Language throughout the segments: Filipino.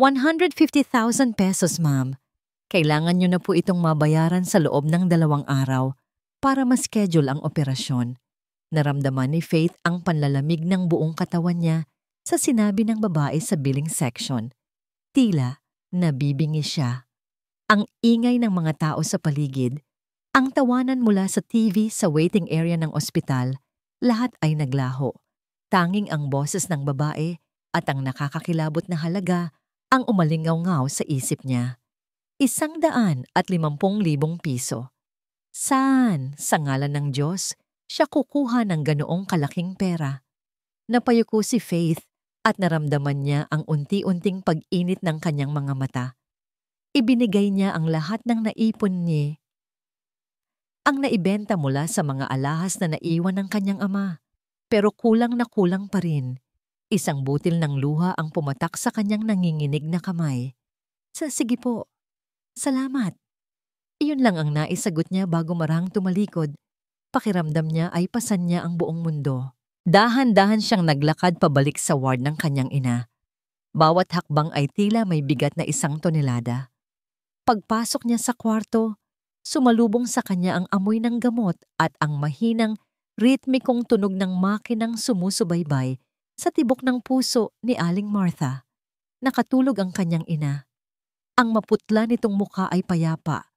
150,000 pesos, ma'am. Kailangan nyo na po itong mabayaran sa loob ng 2 araw para ma-schedule ang operasyon. Naramdaman ni Faith ang panlalamig ng buong katawan niya sa sinabi ng babae sa billing section. Tila nabibingi siya. Ang ingay ng mga tao sa paligid, ang tawanan mula sa TV sa waiting area ng ospital, lahat ay naglaho. Tanging ang boses ng babae at ang nakakakilabot na halaga ang umalingaw-ngaw sa isip niya. 150,000 piso. Saan, sa ngalan ng Diyos, siya kukuha ng ganoong kalaking pera? Napayuko si Faith at naramdaman niya ang unti-unting pag-init ng kanyang mga mata. Ibinigay niya ang lahat ng naipon niya. Ang naibenta mula sa mga alahas na naiwan ng kanyang ama. Pero kulang na kulang pa rin. Isang butil ng luha ang pumatak sa kanyang nanginginig na kamay. Sige po. Salamat. Iyon lang ang naisagot niya bago marahang tumalikod. Pakiramdam niya ay pasan niya ang buong mundo. Dahan-dahan siyang naglakad pabalik sa ward ng kanyang ina. Bawat hakbang ay tila may bigat na 1 tonelada. Pagpasok niya sa kwarto, sumalubong sa kanya ang amoy ng gamot at ang mahinang, ritmikong tunog ng makinang sumusubaybay sa tibok ng puso ni Aling Martha. Nakatulog ang kanyang ina. Ang maputla nitong mukha ay payapa.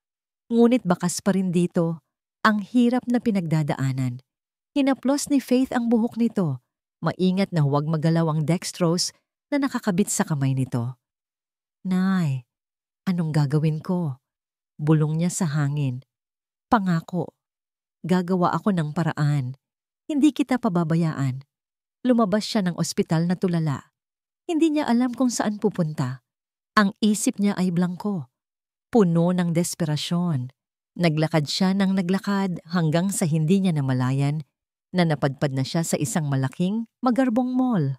Ngunit bakas pa rin dito ang hirap na pinagdadaanan. Hinaplos ni Faith ang buhok nito. Maingat na huwag magalaw ang dextrose na nakakabit sa kamay nito. Nay, anong gagawin ko? Bulong niya sa hangin. Pangako, gagawa ako ng paraan. Hindi kita pababayaan. Lumabas siya ng ospital na tulala. Hindi niya alam kung saan pupunta. Ang isip niya ay blangko. Puno ng desperasyon. Naglakad siya ng naglakad hanggang sa hindi niya namalayan na napadpad na siya sa isang malaking, magarbong mall.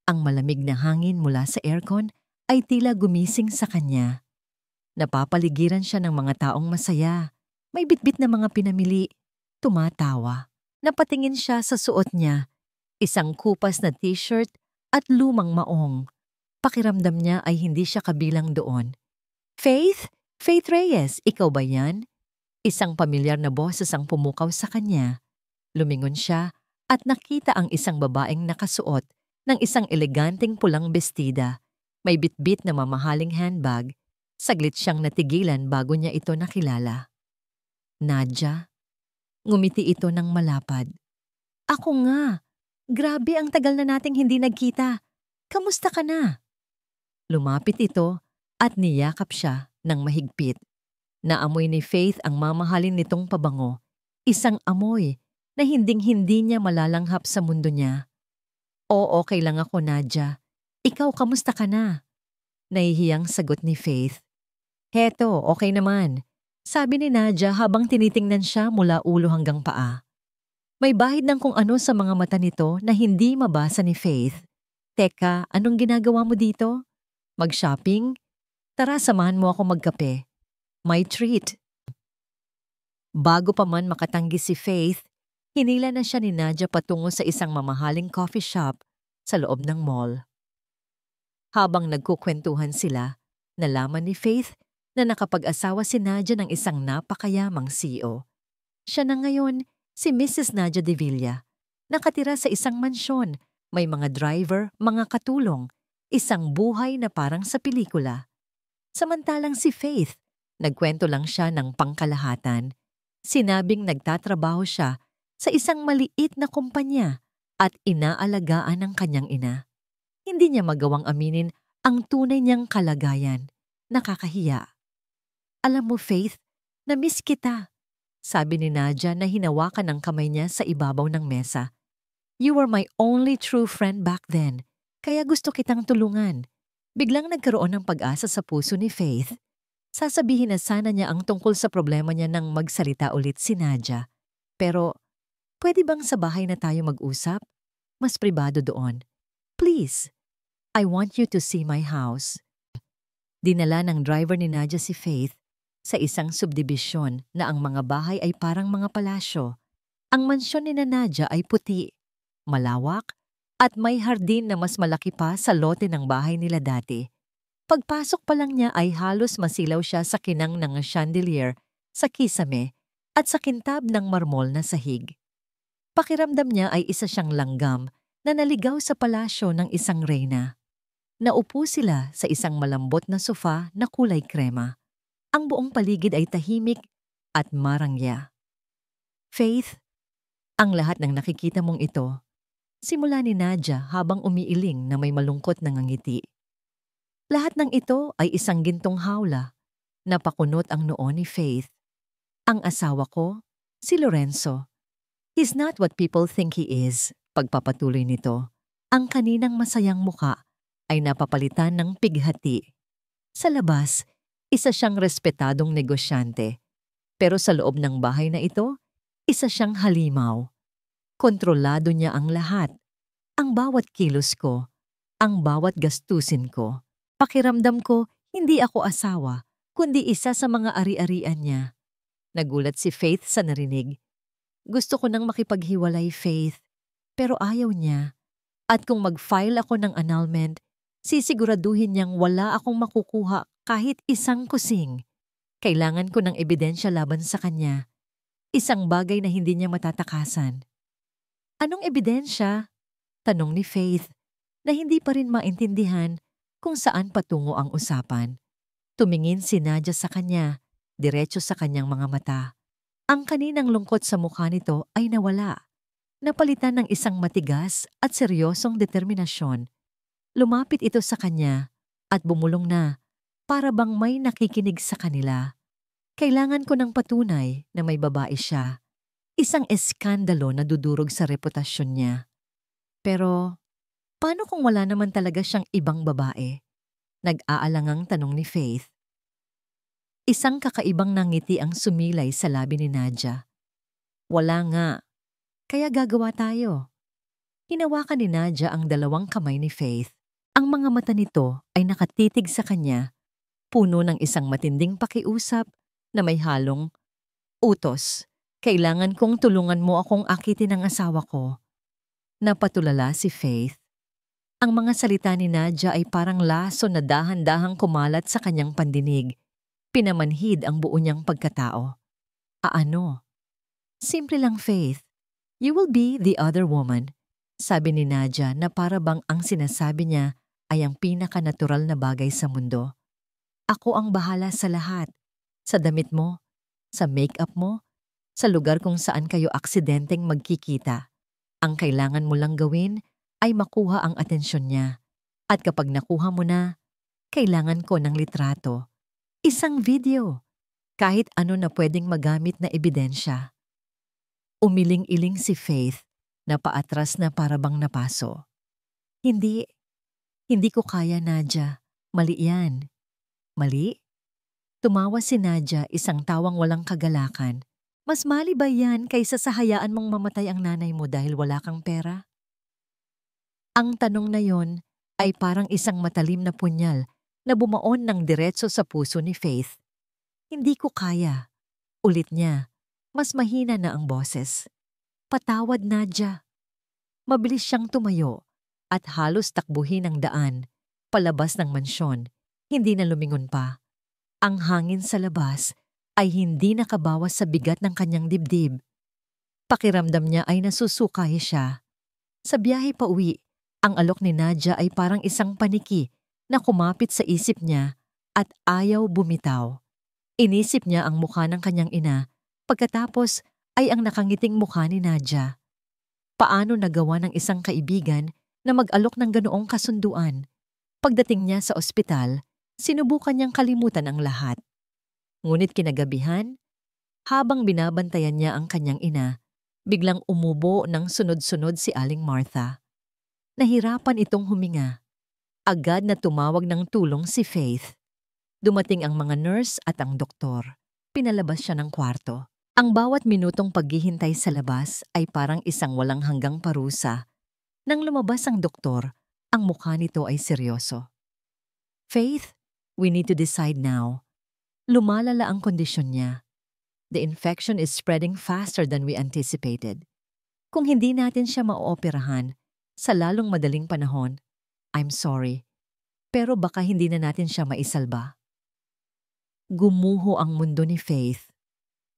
Ang malamig na hangin mula sa aircon ay tila gumising sa kanya. Napapaligiran siya ng mga taong masaya. May bitbit na mga pinamili. Tumatawa. Napatingin siya sa suot niya. Isang kupas na t-shirt at lumang maong. Pakiramdam niya ay hindi siya kabilang doon. Faith? Faith Reyes, ikaw ba yan? Isang pamilyar na boses ang pumukaw sa kanya. Lumingon siya at nakita ang isang babaeng nakasuot ng isang eleganteng pulang bestida. May bitbit na mamahaling handbag. Saglit siyang natigilan bago niya ito nakilala. Nadia? Ngumiti ito ng malapad. Ako nga. Grabe ang tagal na nating hindi nagkita. Kamusta ka na? Lumapit ito at niyakap siya ng mahigpit. Naamoy ni Faith ang mamahalin nitong pabango. Isang amoy na hinding-hindi niya malalanghap sa mundo niya. Oo, okay lang ako, Nadia. Ikaw, kamusta ka na? Nahihiyang sagot ni Faith. Heto, okay naman. Sabi ni Nadia habang tinitingnan siya mula ulo hanggang paa. May bahid ng kung ano sa mga mata nito na hindi mabasa ni Faith. Teka, anong ginagawa mo dito? Mag-shopping? Tara, samahan mo ako magkape. My treat. Bago pa man makatanggi si Faith, hinila na siya ni Nadia patungo sa isang mamahaling coffee shop sa loob ng mall. Habang nagkukwentuhan sila, nalaman ni Faith na nakapag-asawa si Nadia ng isang napakayamang CEO. Siya na ngayon si Mrs. Nadia De Villa. Nakatira sa isang mansyon, may mga driver, mga katulong, isang buhay na parang sa pelikula. Samantalang si Faith, nagkwento lang siya ng pangkalahatan. Sinabing nagtatrabaho siya sa isang maliit na kumpanya at inaalagaan ng kanyang ina. Hindi niya magawang aminin ang tunay niyang kalagayan. Nakakahiya. Alam mo, Faith, na-miss kita. Sabi ni Nadia na hinawakan ang kamay niya sa ibabaw ng mesa. You were my only true friend back then, kaya gusto kitang tulungan. Biglang nagkaroon ng pag-asa sa puso ni Faith. Sasabihin na sana niya ang tungkol sa problema niya nang magsalita ulit si Nadia. Pero, pwede bang sa bahay na tayo mag-usap? Mas pribado doon. Please, I want you to see my house. Dinala ng driver ni Nadia si Faith sa isang subdibisyon na ang mga bahay ay parang mga palasyo. Ang mansyon ni Nadia ay puti, malawak, At may hardin na mas malaki pa sa lote ng bahay nila dati. Pagpasok pa lang niya ay halos masilaw siya sa kinang ng chandelier, sa kisame, at sa kintab ng marmol na sahig. Pakiramdam niya ay isa siyang langgam na naligaw sa palasyo ng isang reyna. Naupo sila sa isang malambot na sofa na kulay krema. Ang buong paligid ay tahimik at marangya. Faith, ang lahat ng nakikita mong ito, simula ni Nadia habang umiiling na may malungkot na ngiti. Lahat ng ito ay isang gintong hawla na pakunot ang noo ni Faith. Ang asawa ko, si Lorenzo. He's not what people think he is. Pagpapatuloy nito, ang kaninang masayang muka ay napapalitan ng pighati. Sa labas, isa siyang respetadong negosyante. Pero sa loob ng bahay na ito, isa siyang halimaw. Kontrolado niya ang lahat. Ang bawat kilos ko, ang bawat gastusin ko. Pakiramdam ko, hindi ako asawa, kundi isa sa mga ari-arian niya. Nagulat si Faith sa narinig. Gusto ko nang makipaghiwalay, Faith, pero ayaw niya. At kung mag-file ako ng annulment, sisiguraduhin niyang wala akong makukuha kahit isang kusing. Kailangan ko ng ebidensya laban sa kanya. Isang bagay na hindi niya matatakasan. Anong ebidensya? Tanong ni Faith, na hindi pa rin maintindihan kung saan patungo ang usapan. Tumingin si Nadia sa kanya, diretso sa kanyang mga mata. Ang kaninang lungkot sa mukha nito ay nawala. Napalitan ng isang matigas at seryosong determinasyon. Lumapit ito sa kanya at bumulong na, para bang may nakikinig sa kanila. Kailangan ko ng patunay na may babae siya. Isang eskandalo na dudurog sa reputasyon niya. Pero, paano kung wala naman talaga siyang ibang babae? Nag-aalangang tanong ni Faith. Isang kakaibang nangiti ang sumilay sa labi ni Nadia. Wala nga. Kaya gagawa tayo. Hinawakan ni Nadia ang dalawang kamay ni Faith. Ang mga mata nito ay nakatitig sa kanya, puno ng isang matinding pakiusap na may halong utos. Kailangan kong tulungan mo akong akitin ang asawa ko. Napatulala si Faith. Ang mga salita ni Nadia ay parang laso na dahan-dahang kumalat sa kanyang pandinig. Pinamanhid ang buo niyang pagkatao. Ano? Simple lang, Faith. You will be the other woman. Sabi ni Nadia na para bang ang sinasabi niya ay ang pinaka-natural na bagay sa mundo. Ako ang bahala sa lahat. Sa damit mo, sa make-up mo, sa lugar kung saan kayo aksidenteng magkikita. Ang kailangan mo lang gawin ay makuha ang atensyon niya. At kapag nakuha mo na, kailangan ko ng litrato. Isang video. Kahit ano na pwedeng magamit na ebidensya. Umiling-iling si Faith na paatras na parabang napaso. Hindi ko kaya, Nadia. Mali yan. Mali? Tumawa si Nadia, isang tawang walang kagalakan. Mas mali ba yan kaysa sa hayaan mong mamatay ang nanay mo dahil wala kang pera? Ang tanong na yon ay parang isang matalim na punyal na bumaon ng diretso sa puso ni Faith. Hindi ko kaya. Ulit niya, mas mahina na ang boses. Patawad, Nadia. Mabilis siyang tumayo at halos takbuhin ang daan, palabas ng mansyon. Hindi na lumingon pa. Ang hangin sa labas ay hindi nakabawas sa bigat ng kanyang dibdib. Pakiramdam niya ay nasusukay siya. Sa biyahe pa uwi, ang alok ni Nadia ay parang isang paniki na kumapit sa isip niya at ayaw bumitaw. Inisip niya ang mukha ng kanyang ina, pagkatapos ay ang nakangiting mukha ni Nadia. Paano nagawa ng isang kaibigan na mag-alok ng ganoong kasunduan? Pagdating niya sa ospital, sinubukan niyang kalimutan ang lahat. Ngunit kinagabihan, habang binabantayan niya ang kanyang ina, biglang umubo ng sunod-sunod si Aling Martha. Nahirapan itong huminga. Agad na tumawag ng tulong si Faith. Dumating ang mga nurse at ang doktor. Pinalabas siya ng kwarto. Ang bawat minutong paghihintay sa labas ay parang isang walang hanggang parusa. Nang lumabas ang doktor, ang mukha nito ay seryoso. Faith, we need to decide now. Lumalala ang kondisyon niya. The infection is spreading faster than we anticipated. Kung hindi natin siya maooperahan, Sa lalong madaling panahon, I'm sorry, pero baka hindi na natin siya maisalba. Gumuho ang mundo ni Faith.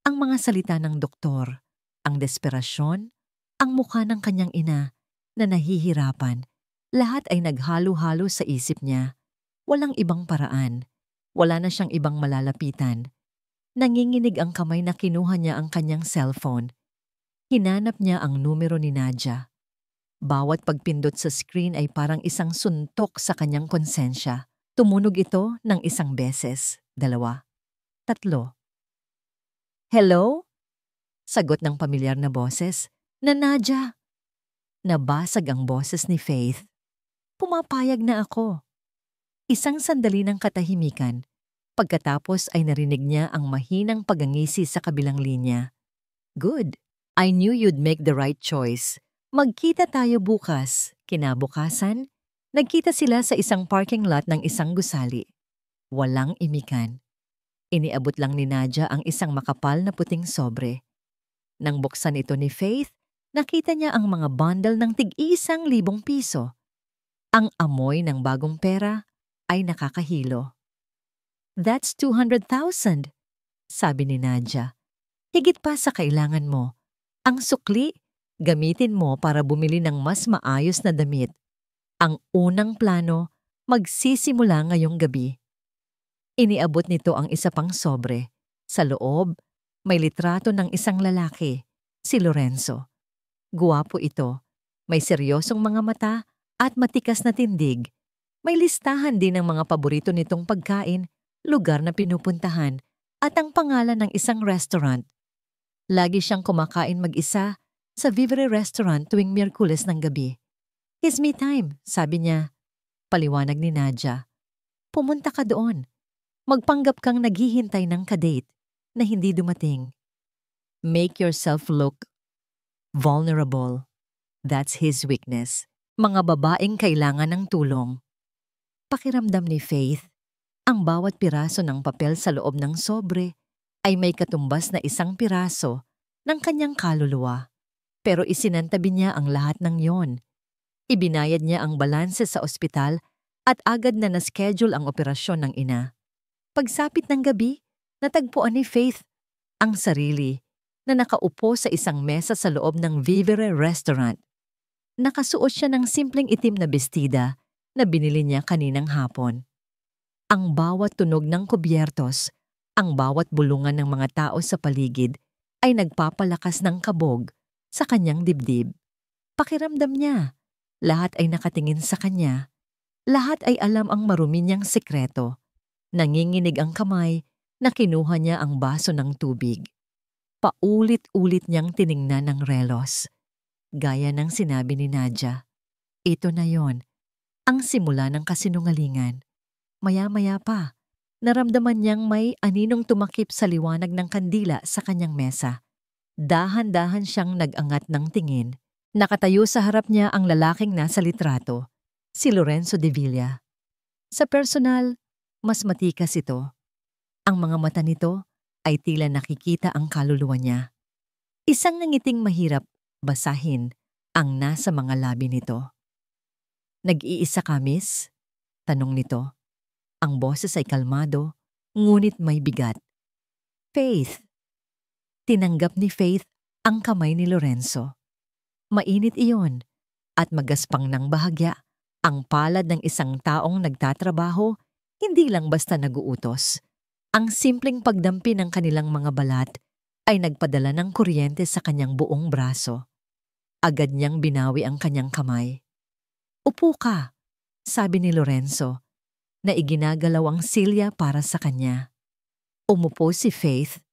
Ang mga salita ng doktor, ang desperasyon, ang mukha ng kanyang ina na nahihirapan, lahat ay naghalo-halo sa isip niya. Walang ibang paraan. Wala na siyang ibang malalapitan. Nanginginig ang kamay na kinuha niya ang kanyang cellphone. Hinanap niya ang numero ni Nadia. Bawat pagpindot sa screen ay parang isang suntok sa kanyang konsensya. Tumunog ito ng isang beses, 2, 3. Hello? Sagot ng pamilyar na boses. Na Nadia. Nabasag ang boses ni Faith. Pumapayag na ako. Isang sandali ng katahimikan. Pagkatapos ay narinig niya ang mahinang pagangisi sa kabilang linya. Good. I knew you'd make the right choice. Magkita tayo bukas. Kinabukasan, nagkita sila sa isang parking lot ng isang gusali. Walang imikan. Iniabot lang ni Nadia ang isang makapal na puting sobre. Nang buksan ito ni Faith, nakita niya ang mga bundle ng tig-1,000 piso. Ang amoy ng bagong pera ay nakakahilo. That's 200,000, sabi ni Nadia. Higit pa sa kailangan mo. Ang sukli, gamitin mo para bumili ng mas maayos na damit. Ang unang plano, magsisimula ngayong gabi. Iniabot nito ang isa pang sobre. Sa loob, may litrato ng isang lalaki, si Lorenzo. Guwapo ito, may seryosong mga mata at matikas na tindig. May listahan din ng mga paborito nitong pagkain, lugar na pinupuntahan, at ang pangalan ng isang restaurant. Lagi siyang kumakain mag-isa sa Vivre Restaurant tuwing Miyerkules ng gabi. It's me time, sabi niya. Paliwanag ni Nadia. Pumunta ka doon. Magpanggap kang naghihintay ng kadate na hindi dumating. Make yourself look vulnerable. That's his weakness. Mga babaeng kailangan ng tulong. Pakiramdam ni Faith, ang bawat piraso ng papel sa loob ng sobre ay may katumbas na isang piraso ng kanyang kaluluwa. Pero isinantabi niya ang lahat ng yon. Ibinayad niya ang balanse sa ospital at agad na na-schedule ang operasyon ng ina. Pagsapit ng gabi, natagpuan ni Faith ang sarili na nakaupo sa isang mesa sa loob ng Vivere Restaurant. Nakasuot siya ng simpleng itim na bestida na binili niya kaninang hapon. Ang bawat tunog ng kubyertos, ang bawat bulungan ng mga tao sa paligid ay nagpapalakas ng kabog sa kanyang dibdib. Pakiramdam niya, lahat ay nakatingin sa kanya. Lahat ay alam ang marumi niyang sekreto. Nanginginig ang kamay na kinuha niya ang baso ng tubig. Paulit-ulit niyang tiningnan ang relos. Gaya ng sinabi ni Nadia, ito na yon, ang simula ng kasinungalingan. Maya-maya pa, naramdaman niyang may aninong tumakip sa liwanag ng kandila sa kanyang mesa. Dahan-dahan siyang nag-angat ng tingin. Nakatayo sa harap niya ang lalaking nasa litrato, si Lorenzo de Villa. Sa personal, mas matikas ito. Ang mga mata nito ay tila nakikita ang kaluluwa niya. Isang nangiting mahirap basahin ang nasa mga labi nito. Nag-iisa ka, miss? Tanong nito. Ang boses ay kalmado, ngunit may bigat. Faith. Tinanggap ni Faith ang kamay ni Lorenzo. Mainit iyon at magaspang ng bahagya ang palad ng isang taong nagtatrabaho, hindi lang basta naguutos. Ang simpleng pagdampi ng kanilang mga balat ay nagpadala ng kuryente sa kanyang buong braso. Agad niyang binawi ang kanyang kamay. Upo ka, sabi ni Lorenzo, na iginagalaw ang silya para sa kanya. Umupo si Faith.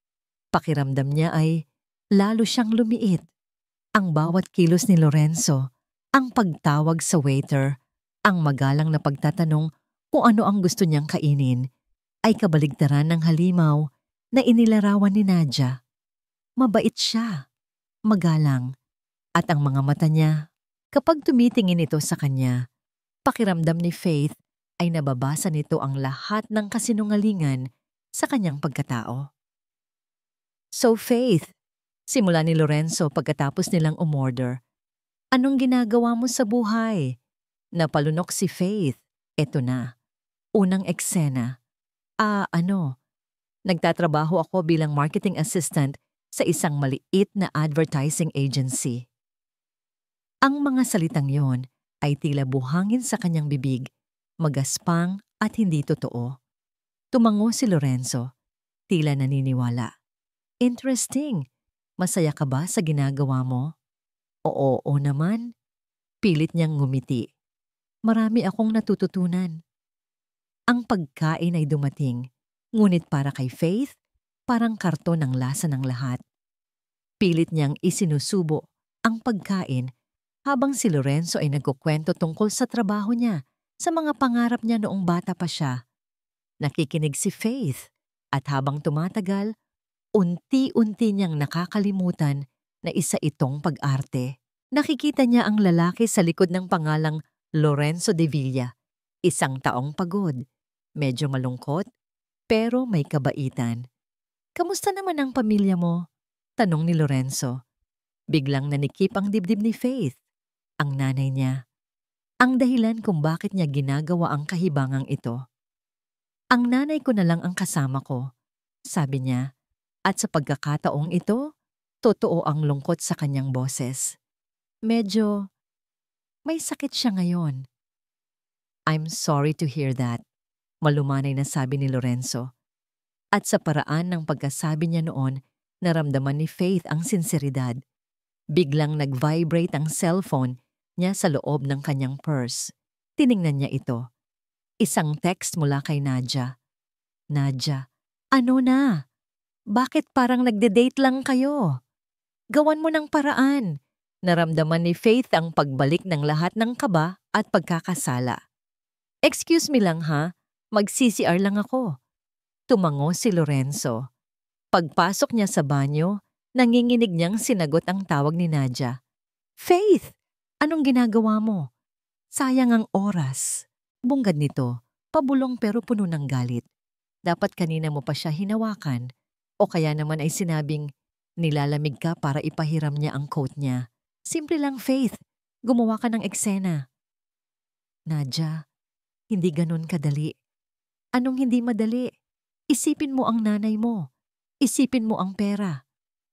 Pakiramdam niya ay lalo siyang lumiit. Ang bawat kilos ni Lorenzo, ang pagtawag sa waiter, ang magalang na pagtatanong kung ano ang gusto niyang kainin, ay kabaligtaran ng halimaw na inilarawan ni Nadia. Mabait siya, magalang, at ang mga mata niya, kapag tumitingin ito sa kanya, pakiramdam ni Faith ay nababasa nito ang lahat ng kasinungalingan sa kanyang pagkatao. So Faith, simula ni Lorenzo pagkatapos nilang umorder, Anong ginagawa mo sa buhay? Napalunok si Faith. Eto na. Unang eksena. Nagtatrabaho ako bilang marketing assistant sa isang maliit na advertising agency. Ang mga salitang yon ay tila buhangin sa kanyang bibig, magaspang at hindi totoo. Tumango si Lorenzo, tila naniniwala. Interesting. Masaya ka ba sa ginagawa mo? Oo naman. Pilit niyang ngumiti. Marami akong natututunan. Ang pagkain ay dumating, ngunit para kay Faith, parang karton ang lasa ng lahat. Pilit niyang isinusubo ang pagkain habang si Lorenzo ay nagkukwento tungkol sa trabaho niya, sa mga pangarap niya noong bata pa siya. Nakikinig si Faith at habang tumatagal, unti-unti niyang nakakalimutan na isa itong pag-arte. Nakikita niya ang lalaki sa likod ng pangalang Lorenzo de Villa, isang taong pagod, medyo malungkot, pero may kabaitan. Kamusta naman ang pamilya mo? Tanong ni Lorenzo. Biglang nanikip ang dibdib ni Faith, ang nanay niya. Ang dahilan kung bakit niya ginagawa ang kahibangang ito. Ang nanay ko na lang ang kasama ko, sabi niya, at sa pagkakataong ito, totoo ang lungkot sa kanyang boses. Medyo may sakit siya ngayon. I'm sorry to hear that, malumanay na sabi ni Lorenzo. At sa paraan ng pagkasabi niya noon, naramdaman ni Faith ang sinseridad. Biglang nag-vibrate ang cellphone niya sa loob ng kanyang purse. Tiningnan niya ito. Isang text mula kay Nadia. Nadia, ano na? Bakit parang nagde-date lang kayo? Gawan mo ng paraan. Naramdaman ni Faith ang pagbalik ng lahat ng kaba at pagkakasala. Excuse me lang ha, mag-CCR lang ako. Tumango si Lorenzo. Pagpasok niya sa banyo, nanginginig niyang sinagot ang tawag ni Nadia. Faith, anong ginagawa mo? Sayang ang oras. Bunggad nito, pabulong pero puno ng galit. Dapat kanina mo pa siya hinawakan. O kaya naman ay sinabing, nilalamig ka para ipahiram niya ang coat niya. Simple lang, Faith. Gumawa ka ng eksena. Nadia, hindi ganun kadali. Anong hindi madali? Isipin mo ang nanay mo. Isipin mo ang pera.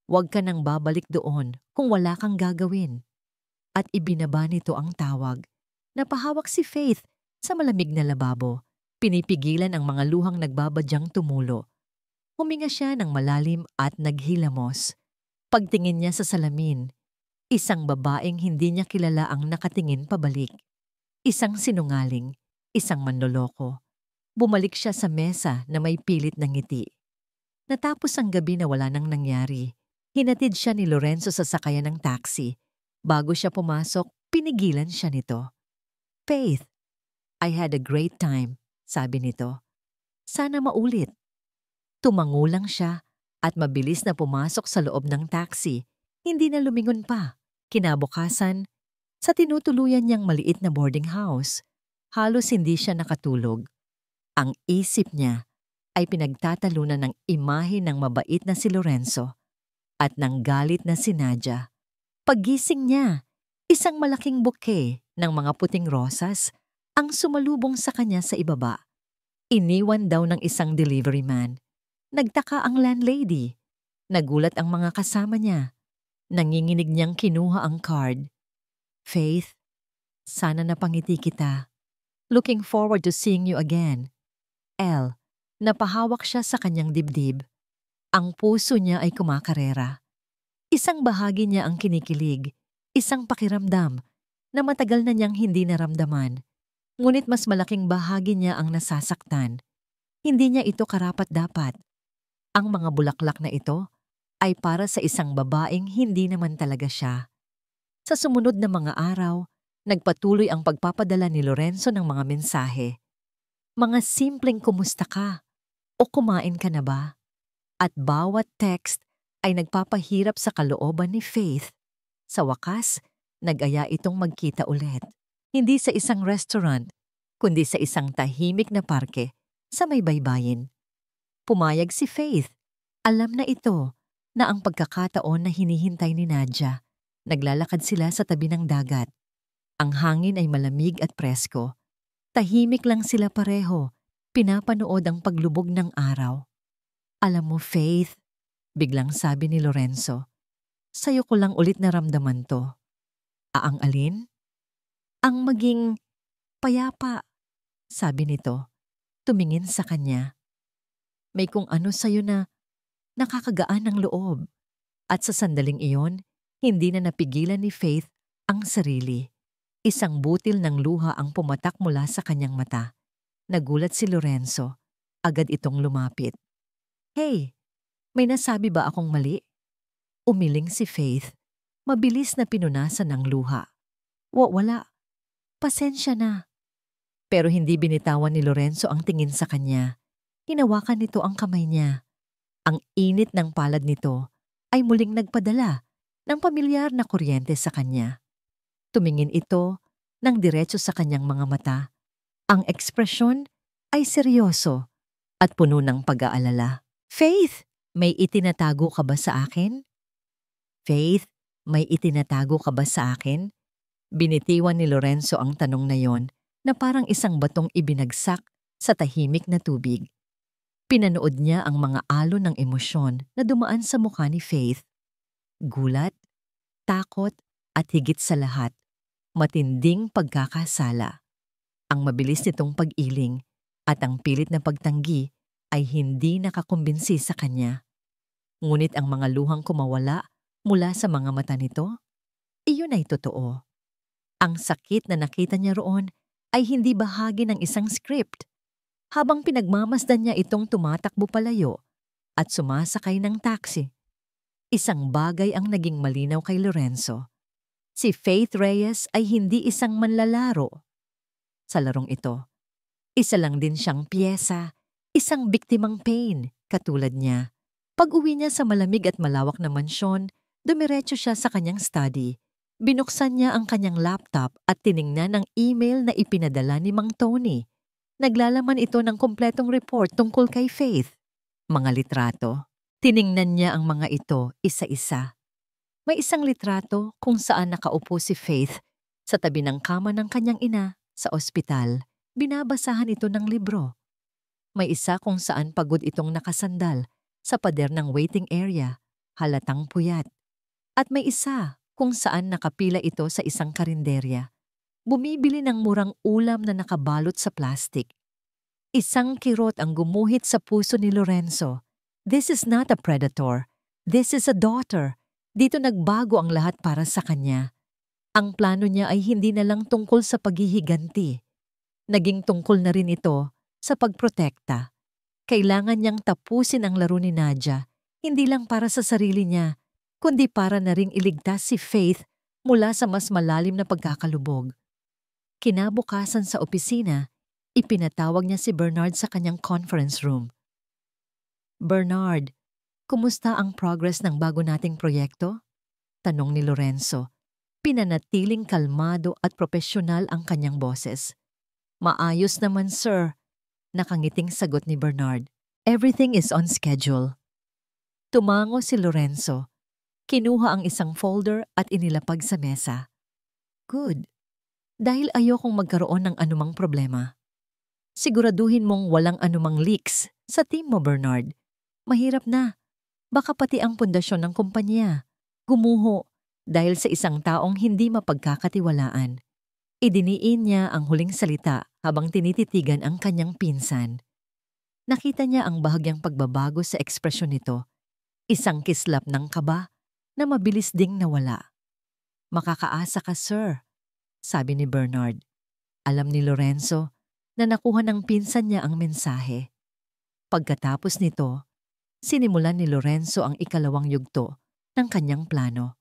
Huwag ka nang babalik doon kung wala kang gagawin. At ibinaba nito ang tawag. Napahawak si Faith sa malamig na lababo. Pinipigilan ang mga luhang nagbabadyang tumulo. Huminga siya ng malalim at naghilamos. Pagtingin niya sa salamin, isang babaeng hindi niya kilala ang nakatingin pabalik. Isang sinungaling, isang manloloko. Bumalik siya sa mesa na may pilit na ngiti. Natapos ang gabi na wala nang nangyari. Hinatid siya ni Lorenzo sa sakayan ng taxi. Bago siya pumasok, pinigilan siya nito. Faith, I had a great time, sabi nito. Sana maulit. Tumango lang siya at mabilis na pumasok sa loob ng taxi. Hindi na lumingon pa. Kinabukasan, sa tinutuluyan niyang maliit na boarding house, halos hindi siya nakatulog. Ang isip niya ay pinagtatalunan ng imahe ng mabait na si Lorenzo at ng galit na si Nadia. Paggising niya, isang malaking bouquet ng mga puting rosas ang sumalubong sa kanya sa ibaba. Iniwan daw ng isang delivery man. Nagtaka ang landlady. Nagulat ang mga kasama niya. Nanginginig niyang kinuha ang card. Faith, sana napangiti kita. Looking forward to seeing you again. L. Napahawak siya sa kanyang dibdib. Ang puso niya ay kumakarera. Isang bahagi niya ang kinikilig, isang pakiramdam na matagal na niyang hindi naramdaman. Ngunit mas malaking bahagi niya ang nasasaktan. Hindi niya ito karapat-dapat. Ang mga bulaklak na ito ay para sa isang babaeng hindi naman talaga siya. Sa sumunod na mga araw, nagpatuloy ang pagpapadala ni Lorenzo ng mga mensahe. Mga simpleng kumusta ka o kumain ka na ba? At bawat text ay nagpapahirap sa kalooban ni Faith. Sa wakas, nag-aya itong magkita ulit. Hindi sa isang restaurant, kundi sa isang tahimik na parke sa may baybayin. Pumayag si Faith. Alam na ito na ang pagkakataon na hinihintay ni Nadia. Naglalakad sila sa tabi ng dagat. Ang hangin ay malamig at presko. Tahimik lang sila pareho, pinapanood ang paglubog ng araw. Alam mo, Faith, biglang sabi ni Lorenzo, sa'yo ko lang ulit naramdaman to. Ang alin? Ang maging payapa, sabi nito, tumingin sa kanya. May kung ano sa'yo na nakakagaan ng loob. At sa sandaling iyon, hindi na napigilan ni Faith ang sarili. Isang butil ng luha ang pumatak mula sa kanyang mata. Nagulat si Lorenzo. Agad itong lumapit. Hey, may nasabi ba akong mali? Umiling si Faith. Mabilis na pinunasan ng luha. Wala. Pasensya na. Pero hindi binitawan ni Lorenzo ang tingin sa kanya. Hinawakan nito ang kamay niya. Ang init ng palad nito ay muling nagpadala ng pamilyar na kuryente sa kanya. Tumingin ito ng diretso sa kanyang mga mata. Ang ekspresyon ay seryoso at puno ng pag-aalala. Faith, may itinatago ka ba sa akin? Faith, may itinatago ka ba sa akin? Binitiwan ni Lorenzo ang tanong na yon na parang isang batong ibinagsak sa tahimik na tubig. Pinanood niya ang mga alon ng emosyon na dumaan sa mukha ni Faith. Gulat, takot at higit sa lahat, matinding pagkakasala. Ang mabilis nitong pag-iling at ang pilit na pagtanggi ay hindi nakakumbinsi sa kanya. Ngunit ang mga luhang kumawala mula sa mga mata nito, iyon ay totoo. Ang sakit na nakita niya roon ay hindi bahagi ng isang script. Habang pinagmamasdan niya itong tumatakbo palayo at sumasakay ng taxi, isang bagay ang naging malinaw kay Lorenzo. Si Faith Reyes ay hindi isang manlalaro. Sa larong ito, isa lang din siyang piyesa, isang biktimang pain, katulad niya. Pag-uwi niya sa malamig at malawak na mansyon, dumiretso siya sa kanyang study. Binuksan niya ang kanyang laptop at tiningnan ang email na ipinadala ni Mang Tony. Naglalaman ito ng kumpletong report tungkol kay Faith. Mga litrato. Tiningnan niya ang mga ito isa-isa. May isang litrato kung saan nakaupo si Faith sa tabi ng kama ng kanyang ina sa ospital. Binabasahan ito ng libro. May isa kung saan pagod itong nakasandal sa pader ng waiting area, halatang puyat. At may isa kung saan nakapila ito sa isang karinderya. Bumibili ng murang ulam na nakabalot sa plastik. Isang kirot ang gumuhit sa puso ni Lorenzo. This is not a predator. This is a daughter. Dito nagbago ang lahat para sa kanya. Ang plano niya ay hindi na lang tungkol sa paghihiganti. Naging tungkol na rin ito sa pagprotekta. Kailangan niyang tapusin ang laro ni Nadia, hindi lang para sa sarili niya, kundi para na ring iligtas si Faith mula sa mas malalim na pagkakalubog. Kinabukasan sa opisina, ipinatawag niya si Bernard sa kanyang conference room. Bernard, kumusta ang progress ng bago nating proyekto? Tanong ni Lorenzo. Pinanatiling kalmado at propesyonal ang kanyang boses. Maayos naman, sir. Nakangiting sagot ni Bernard. Everything is on schedule. Tumango si Lorenzo. Kinuha ang isang folder at inilapag sa mesa. Good. Dahil ayokong magkaroon ng anumang problema. Siguraduhin mong walang anumang leaks sa team mo, Bernard. Mahirap na. Baka pati ang pundasyon ng kumpanya gumuho dahil sa isang taong hindi mapagkakatiwalaan. Idiniin niya ang huling salita habang tinititigan ang kanyang pinsan. Nakita niya ang bahagyang pagbabago sa ekspresyon nito. Isang kislap ng kaba na mabilis ding nawala. Makakaasa ka, sir, sabi ni Bernard. Alam ni Lorenzo na nakuha ng pinsan niya ang mensahe. Pagkatapos nito, sinimulan ni Lorenzo ang ikalawang yugto ng kanyang plano.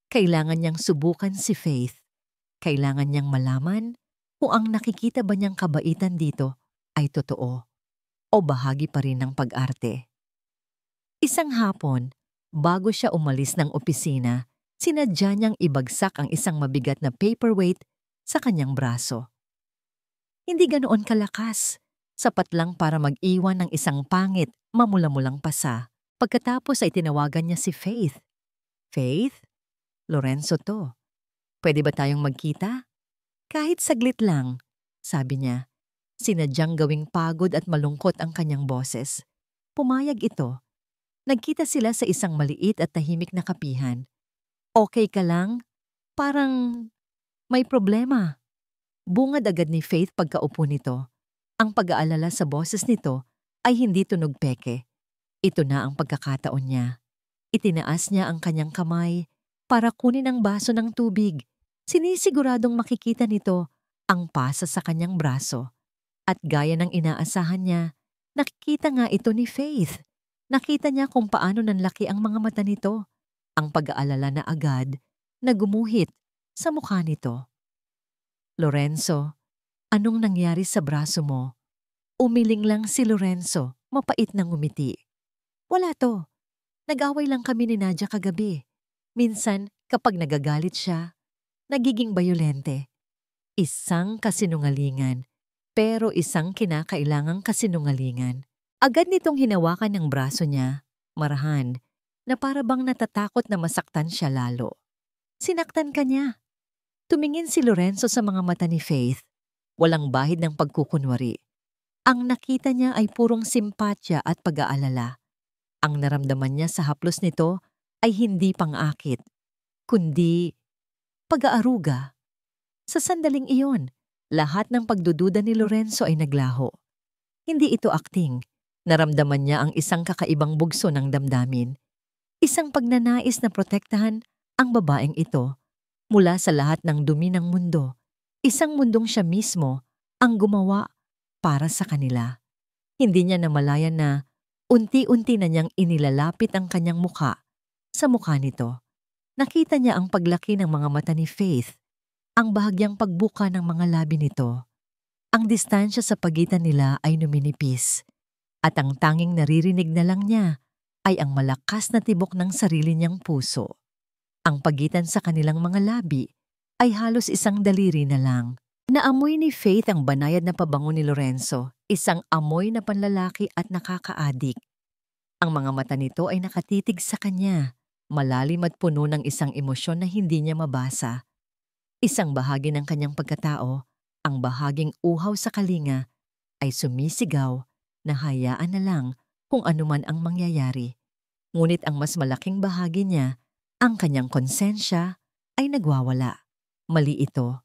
Kailangan niyang subukan si Faith. Kailangan niyang malaman kung ang nakikita ba niyang kabaitan dito ay totoo o bahagi pa rin ng pag-arte. Isang hapon, bago siya umalis ng opisina, sinadya niyang ibagsak ang isang mabigat na paperweight sa kanyang braso. Hindi ganoon kalakas, sapat lang para mag-iwan ng isang pangit, mamula-mulang pasa. Pagkatapos ay tinawagan niya si Faith. Faith? Lorenzo to. Pwede ba tayong magkita? Kahit saglit lang, sabi niya. Sinadyang gawing pagod at malungkot ang kanyang boses. Pumayag ito. Nagkita sila sa isang maliit at tahimik na kapihan. Okay ka lang? Parang may problema. Bungad agad ni Faith pagkaupo nito. Ang pag-aalala sa boses nito ay hindi tunog peke. Ito na ang pagkakataon niya. Itinaas niya ang kanyang kamay para kunin ang baso ng tubig. Sinisiguradong makikita nito ang pasa sa kanyang braso. At gaya ng inaasahan niya, nakikita nga ito ni Faith. Nakita niya kung paano nanlaki ang mga mata nito. Ang pag-aalala na agad na gumuhit sa mukha nito. Lorenzo, anong nangyari sa braso mo? Umiling lang si Lorenzo, mapait na ngumiti. Wala to. Nag-away lang kami ni Nadia kagabi. Minsan, kapag nagagalit siya, nagiging bayolente. Isang kasinungalingan, pero isang kinakailangang kasinungalingan. Agad nitong hinawakan ng braso niya, marahan, na para bang natatakot na masaktan siya lalo. Sinaktan ka niya. Tumingin si Lorenzo sa mga mata ni Faith. Walang bahid ng pagkukunwari. Ang nakita niya ay purong simpatya at pag-aalala. Ang naramdaman niya sa haplos nito ay hindi pang-akit, kundi pag-aaruga. Sa sandaling iyon, lahat ng pagdududa ni Lorenzo ay naglaho. Hindi ito acting. Naramdaman niya ang isang kakaibang bugso ng damdamin. Isang pagnanais na protektahan ang babaeng ito mula sa lahat ng dumi ng mundo. Isang mundong siya mismo ang gumawa para sa kanila. Hindi niya namalayan na unti-unti na niyang inilalapit ang kanyang mukha sa mukha nito. Nakita niya ang paglaki ng mga mata ni Faith, ang bahagyang pagbuka ng mga labi nito. Ang distansya sa pagitan nila ay numinipis, at ang tanging naririnig na lang niya ay ang malakas na tibok ng sarili niyang puso. Ang pagitan sa kanilang mga labi ay halos isang daliri na lang. Naamoy ni Faith ang banayad na pabango ni Lorenzo, isang amoy na panlalaki at nakakaadik. Ang mga mata nito ay nakatitig sa kanya, malalim at puno ng isang emosyon na hindi niya mabasa. Isang bahagi ng kanyang pagkatao, ang bahaging uhaw sa kalinga, ay sumisigaw na hayaan na lang kung anuman ang mangyayari. Ngunit ang mas malaking bahagi niya, ang kanyang konsensya, ay nagwawala. Mali ito.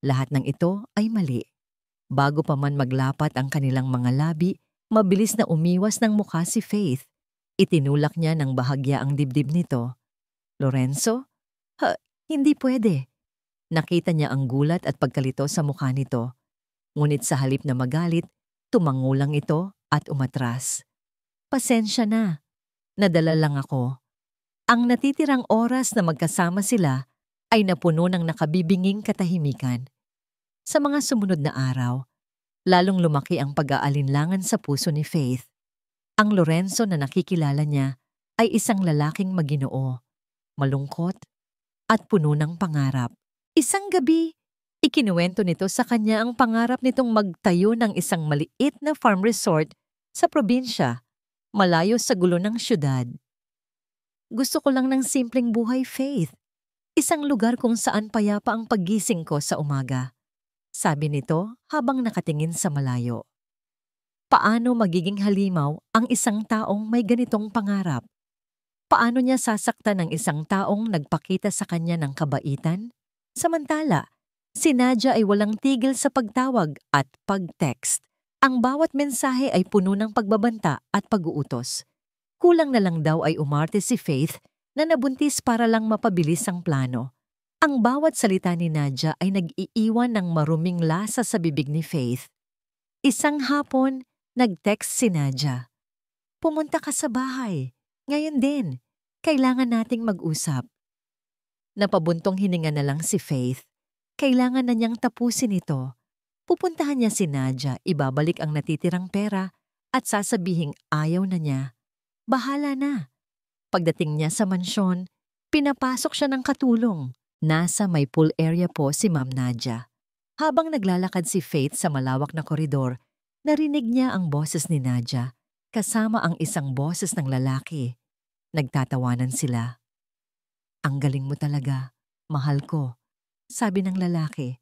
Lahat ng ito ay mali. Bago pa man maglapat ang kanilang mga labi, mabilis na umiwas ng mukha si Faith. Itinulak niya ng bahagya ang dibdib nito. Lorenzo? Hindi pwede. Nakita niya ang gulat at pagkalito sa mukha nito. Ngunit sa halip na magalit, tumangulang ito at umatras. Pasensya na. Nadala lang ako. Ang natitirang oras na magkasama sila ay napuno ng nakabibinging katahimikan. Sa mga sumunod na araw, lalong lumaki ang pag-aalinlangan sa puso ni Faith. Ang Lorenzo na nakikilala niya ay isang lalaking maginoo, malungkot at puno ng pangarap. Isang gabi, ikinuwento nito sa kanya ang pangarap nitong magtayo ng isang maliit na farm resort sa probinsya, malayo sa gulo ng syudad. Gusto ko lang ng simpleng buhay, Faith. Isang lugar kung saan payapa ang paggising ko sa umaga. Sabi nito habang nakatingin sa malayo. Paano magiging halimaw ang isang taong may ganitong pangarap? Paano niya sasaktan ng isang taong nagpakita sa kanya ng kabaitan? Samantala, si Nadia ay walang tigil sa pagtawag at pag-text. Ang bawat mensahe ay puno ng pagbabanta at pag-uutos. Kulang na lang daw ay umarte si Faith na nabuntis para lang mapabilis ang plano. Ang bawat salita ni Nadia ay nag-iiwan ng maruming lasa sa bibig ni Faith. Isang hapon, nag-text si Nadia. Pumunta ka sa bahay. Ngayon din. Kailangan nating mag-usap. Napabuntong hininga na lang si Faith. Kailangan na niyang tapusin ito. Pupuntahan niya si Nadia, ibabalik ang natitirang pera at sasabihing ayaw na niya. Bahala na. Pagdating niya sa mansyon, pinapasok siya ng katulong. Nasa may pool area po si Ma'am Nadia. Habang naglalakad si Faith sa malawak na koridor, narinig niya ang boses ni Nadia, kasama ang isang boses ng lalaki. Nagtatawanan sila. Ang galing mo talaga. Mahal ko, sabi ng lalaki.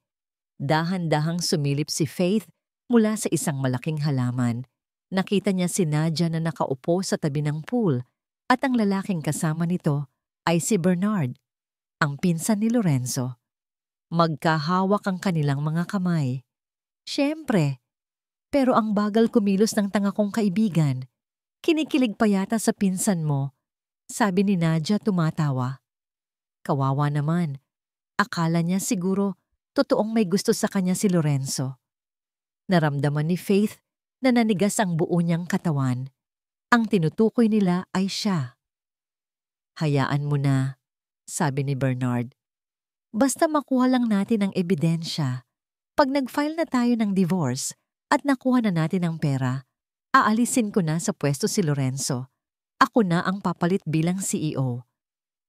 Dahan-dahang sumilip si Faith mula sa isang malaking halaman. Nakita niya si Nadia na nakaupo sa tabi ng pool at ang lalaking kasama nito ay si Bernard, ang pinsan ni Lorenzo. Magkahawak ang kanilang mga kamay. Siyempre, pero ang bagal kumilos ng tanga kong kaibigan. Kinikilig pa yata sa pinsan mo, sabi ni Nadia tumatawa. Kawawa naman. Akala niya siguro totoong may gusto sa kanya si Lorenzo. Naramdaman ni Faith na nanigas ang buo niyang katawan. Ang tinutukoy nila ay siya. Hayaan mo na, sabi ni Bernard. Basta makuha lang natin ang ebidensya. Pag nag-file na tayo ng divorce at nakuha na natin ang pera, aalisin ko na sa pwesto si Lorenzo. Ako na ang papalit bilang CEO.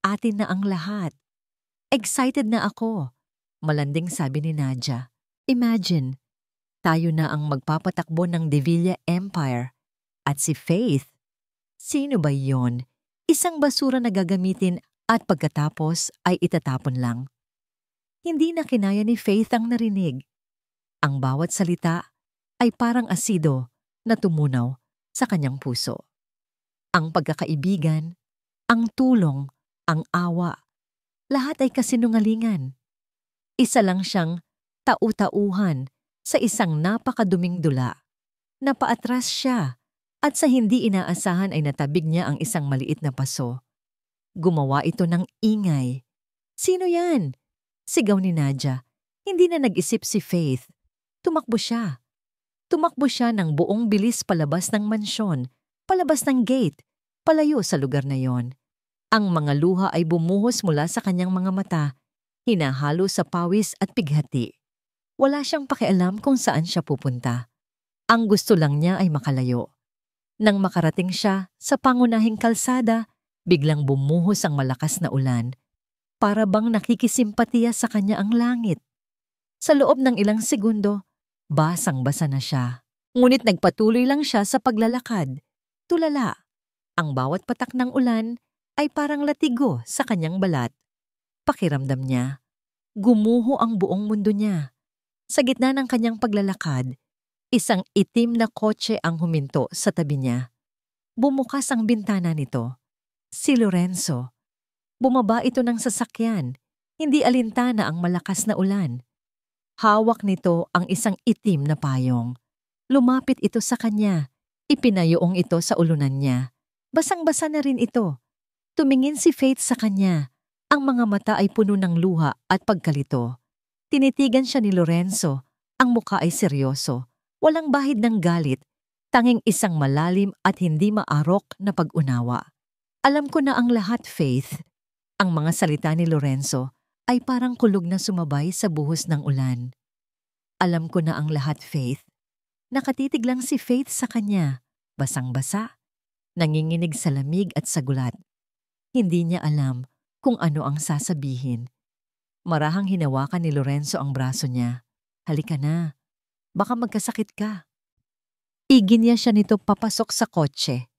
Atin na ang lahat. Excited na ako, malanding sabi ni Nadia. Imagine, tayo na ang magpapatakbo ng De Villa Empire. At si Faith, sino ba yon? Isang basura na gagamitin at pagkatapos ay itatapon lang. Hindi na kinaya ni Faith ang narinig. Ang bawat salita ay parang asido na tumunaw sa kanyang puso. Ang pagkakaibigan, ang tulong, ang awa, lahat ay kasinungalingan. Isa lang siyang tau-tauhan sa isang napakaduming dula. Napaatras siya at sa hindi inaasahan ay natabig niya ang isang maliit na paso. Gumawa ito ng ingay. Sino yan? Sigaw ni Nadia. Hindi na nag-isip si Faith. Tumakbo siya. Tumakbo siya ng buong bilis palabas ng mansyon, palabas ng gate, palayo sa lugar na yon. Ang mga luha ay bumuhos mula sa kanyang mga mata, hinahalo sa pawis at pighati. Wala siyang pakialam kung saan siya pupunta. Ang gusto lang niya ay makalayo. Nang makarating siya sa pangunahing kalsada, biglang bumuhos ang malakas na ulan. Para bang nakikisimpatiya sa kanya ang langit. Sa loob ng ilang segundo, basang-basa na siya. Ngunit nagpatuloy lang siya sa paglalakad. Tulala. Ang bawat patak ng ulan ay parang latigo sa kanyang balat. Pakiramdam niya, gumuho ang buong mundo niya. Sa gitna ng kanyang paglalakad, isang itim na kotse ang huminto sa tabi niya. Bumukas ang bintana nito. Si Lorenzo. Bumaba ito ng sasakyan, hindi alintana ang malakas na ulan. Hawak nito ang isang itim na payong. Lumapit ito sa kanya, ipinayoong ito sa ulunan niya. Basang-basa na rin ito. Tumingin si Faith sa kanya. Ang mga mata ay puno ng luha at pagkalito. Tinitigan siya ni Lorenzo. Ang muka ay seryoso. Walang bahid ng galit. Tanging isang malalim at hindi maarok na pag-unawa. Alam ko na ang lahat, Faith. Ang mga salita ni Lorenzo ay parang kulog na sumabay sa buhos ng ulan. Alam ko na ang lahat, Faith. Nakatitig lang si Faith sa kanya, basang-basa, nanginginig sa lamig at sa gulat. Hindi niya alam kung ano ang sasabihin. Marahang hinawakan ni Lorenzo ang braso niya. Halika na, baka magkasakit ka. Iginiya siya nito papasok sa kotse.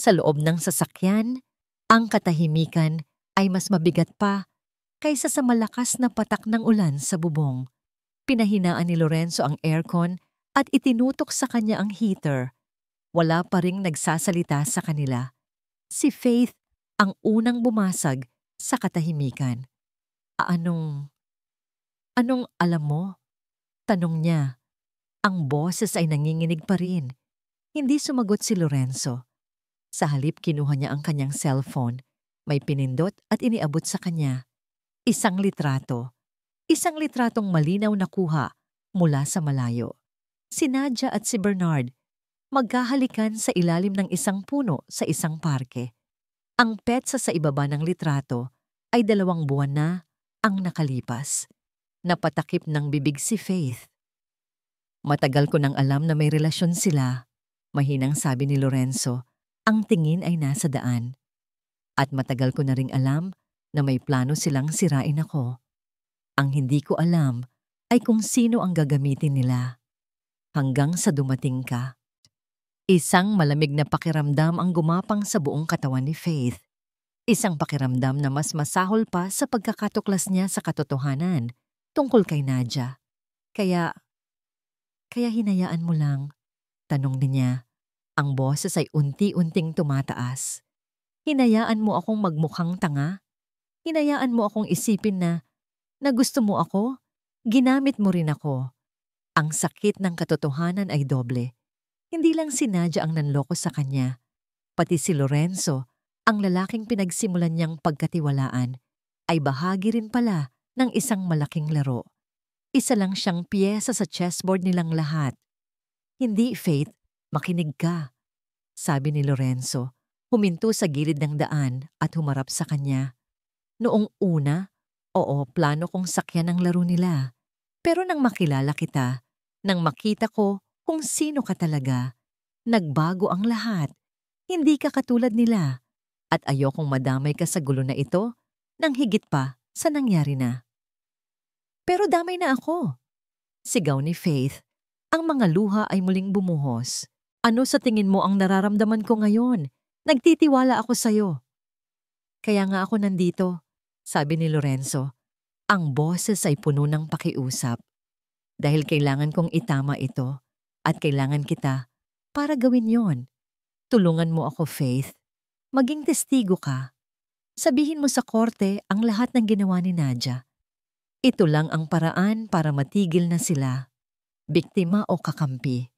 Sa loob ng sasakyan, ang katahimikan ay mas mabigat pa kaysa sa malakas na patak ng ulan sa bubong. Pinahinaan ni Lorenzo ang aircon at itinutok sa kanya ang heater. Wala pa ring nagsasalita sa kanila. Si Faith ang unang bumasag sa katahimikan. Anong alam mo? Tanong niya. Ang boses ay nanginginig pa rin. Hindi sumagot si Lorenzo. Sa halip kinuha niya ang kanyang cellphone. May pinindot at iniabot sa kanya. Isang litrato. Isang litratong malinaw na kuha mula sa malayo. Si Nadia at si Bernard magkahalikan sa ilalim ng isang puno sa isang parke. Ang petsa sa ibaba ng litrato ay 2 buwan na ang nakalipas. Napatakip ng bibig si Faith. Matagal ko nang alam na may relasyon sila. Mahinang sabi ni Lorenzo, ang tingin ay nasa daan. At matagal ko na ring alam na may plano silang sirain ako. Ang hindi ko alam ay kung sino ang gagamitin nila. Hanggang sa dumating ka. Isang malamig na pakiramdam ang gumapang sa buong katawan ni Faith. Isang pakiramdam na mas masahol pa sa pagkakatuklas niya sa katotohanan tungkol kay Nadia. Kaya hinayaan mo lang, tanong din niya. Ang boses ay unti-unting tumataas. Hinayaan mo akong magmukhang tanga? Hinayaan mo akong isipin na gusto mo ako? Ginamit mo rin ako. Ang sakit ng katotohanan ay doble. Hindi lang si Nadia ang nanloko sa kanya. Pati si Lorenzo, ang lalaking pinagsimulan niyang pagkatiwalaan, ay bahagi rin pala ng isang malaking laro. Isa lang siyang piyesa sa chessboard nilang lahat. Hindi, Faith, makinig ka, sabi ni Lorenzo, huminto sa gilid ng daan at humarap sa kanya. Noong una, oo, plano kong sakyan ang laro nila. Pero nang makilala kita, nang makita ko kung sino ka talaga, nagbago ang lahat. Hindi ka katulad nila. At ayokong madamay ka sa gulo na ito nang higit pa sa nangyari na. Pero damay na ako, sigaw ni Faith. Ang mga luha ay muling bumuhos. Ano sa tingin mo ang nararamdaman ko ngayon? Nagtitiwala ako sa'yo. Kaya nga ako nandito, sabi ni Lorenzo. Ang boses ay puno ng pakiusap. Dahil kailangan kong itama ito at kailangan kita para gawin yon. Tulungan mo ako, Faith. Maging testigo ka. Sabihin mo sa korte ang lahat ng ginawa ni Nadia. Ito lang ang paraan para matigil na sila. Biktima o kakampi.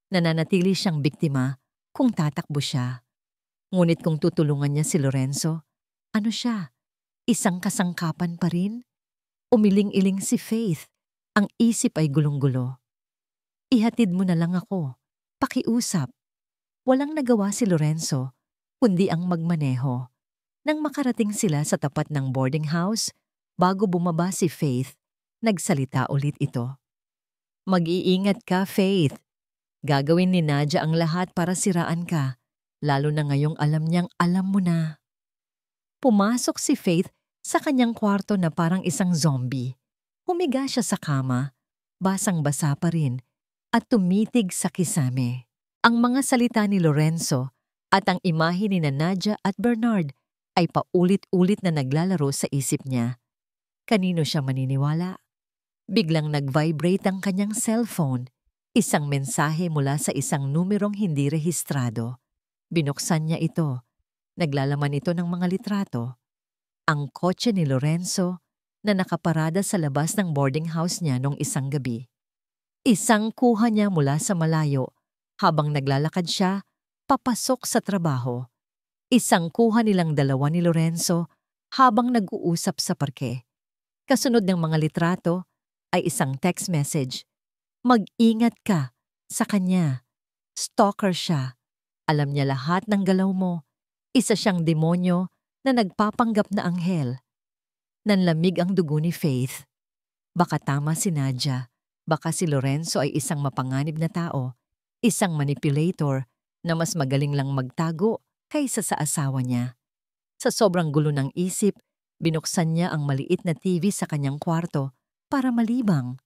Nananatili siyang biktima kung tatakbo siya. Ngunit kung tutulungan niya si Lorenzo, ano siya? Isang kasangkapan pa rin? Umiling-iling si Faith. Ang isip ay gulong-gulo. Ihatid mo na lang ako. Pakiusap. Walang nagawa si Lorenzo, kundi ang magmaneho. Nang makarating sila sa tapat ng boarding house, bago bumaba si Faith, nagsalita ulit ito. Mag-iingat ka, Faith. Gagawin ni Nadia ang lahat para siraan ka, lalo na ngayong alam niyang alam mo na. Pumasok si Faith sa kanyang kwarto na parang isang zombie. Humiga siya sa kama, basang-basa pa rin, at tumitig sa kisame. Ang mga salita ni Lorenzo at ang imahe ni Nadia at Bernard ay paulit-ulit na naglalaro sa isip niya. Kanino siya maniniwala? Biglang nag-vibrate ang kanyang cellphone. Isang mensahe mula sa isang numerong hindi rehistrado. Binuksan niya ito. Naglalaman ito ng mga litrato. Ang kotse ni Lorenzo na nakaparada sa labas ng boarding house niya noong isang gabi. Isang kuha niya mula sa malayo habang naglalakad siya papasok sa trabaho. Isang kuha nilang dalawa ni Lorenzo habang nag-uusap sa parke. Kasunod ng mga litrato ay isang text message. Mag-ingat ka sa kanya. Stalker siya. Alam niya lahat ng galaw mo. Isa siyang demonyo na nagpapanggap na anghel. Nanlamig ang dugo ni Faith. Baka tama si Nadia. Baka si Lorenzo ay isang mapanganib na tao, isang manipulator na mas magaling lang magtago kaysa sa asawa niya. Sa sobrang gulo ng isip, binuksan niya ang maliit na TV sa kanyang kwarto para malibang.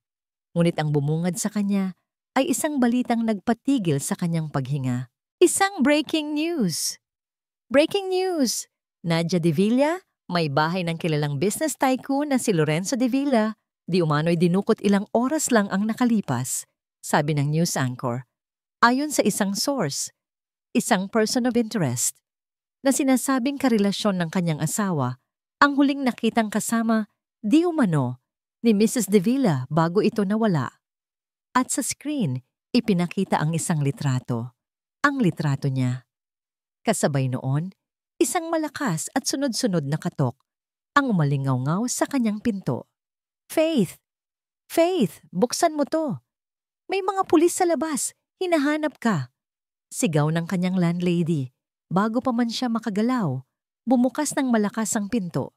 Ngunit ang bumungad sa kanya ay isang balitang nagpatigil sa kanyang paghinga. Isang breaking news! Breaking news! Nadia De Villa, may bahay ng kilalang business tycoon na si Lorenzo De Villa, di umano'y dinukot ilang oras lang ang nakalipas, sabi ng news anchor. Ayon sa isang source, isang person of interest, na sinasabing karelasyon ng kanyang asawa, ang huling nakitang kasama, di umano, ni Mrs. De Villa bago ito nawala. At sa screen, ipinakita ang isang litrato. Ang litrato niya. Kasabay noon, isang malakas at sunod-sunod na katok ang umalingaw-ngaw sa kanyang pinto. Faith! Faith! Buksan mo to! May mga pulis sa labas! Hinahanap ka! Sigaw ng kanyang landlady. Bago pa man siya makagalaw, bumukas ng malakas ang pinto.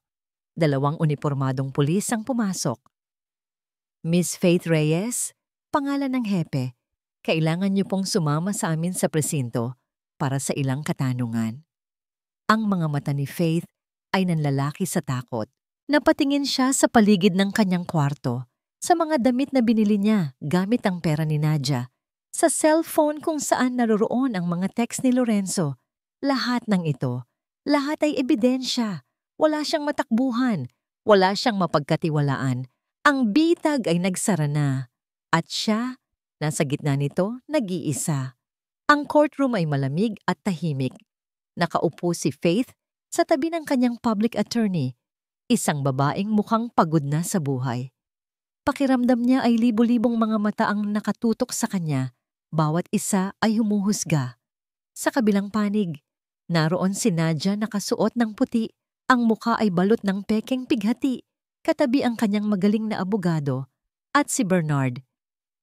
2 unipormadong pulis ang pumasok. Miss Faith Reyes, pangalan ng hepe, kailangan niyo pong sumama sa amin sa presinto para sa ilang katanungan. Ang mga mata ni Faith ay nanlalaki sa takot. Napatingin siya sa paligid ng kanyang kwarto, sa mga damit na binili niya gamit ang pera ni Nadia, sa cellphone kung saan naroroon ang mga text ni Lorenzo. Lahat ng ito, Lahat ay ebidensya. Wala siyang matakbuhan. Wala siyang mapagkatiwalaan. Ang bitag ay nagsara na. At siya, nasa gitna nito, nag-iisa. Ang courtroom ay malamig at tahimik. Nakaupo si Faith sa tabi ng kanyang public attorney, isang babaeng mukhang pagod na sa buhay. Pakiramdam niya ay libo-libong mga mata ang nakatutok sa kanya, bawat isa ay humuhusga. Sa kabilang panig, naroon si Nadia nakasuot ng puti, ang mukha ay balot ng pekeng pighati, katabi ang kanyang magaling na abogado, at si Bernard,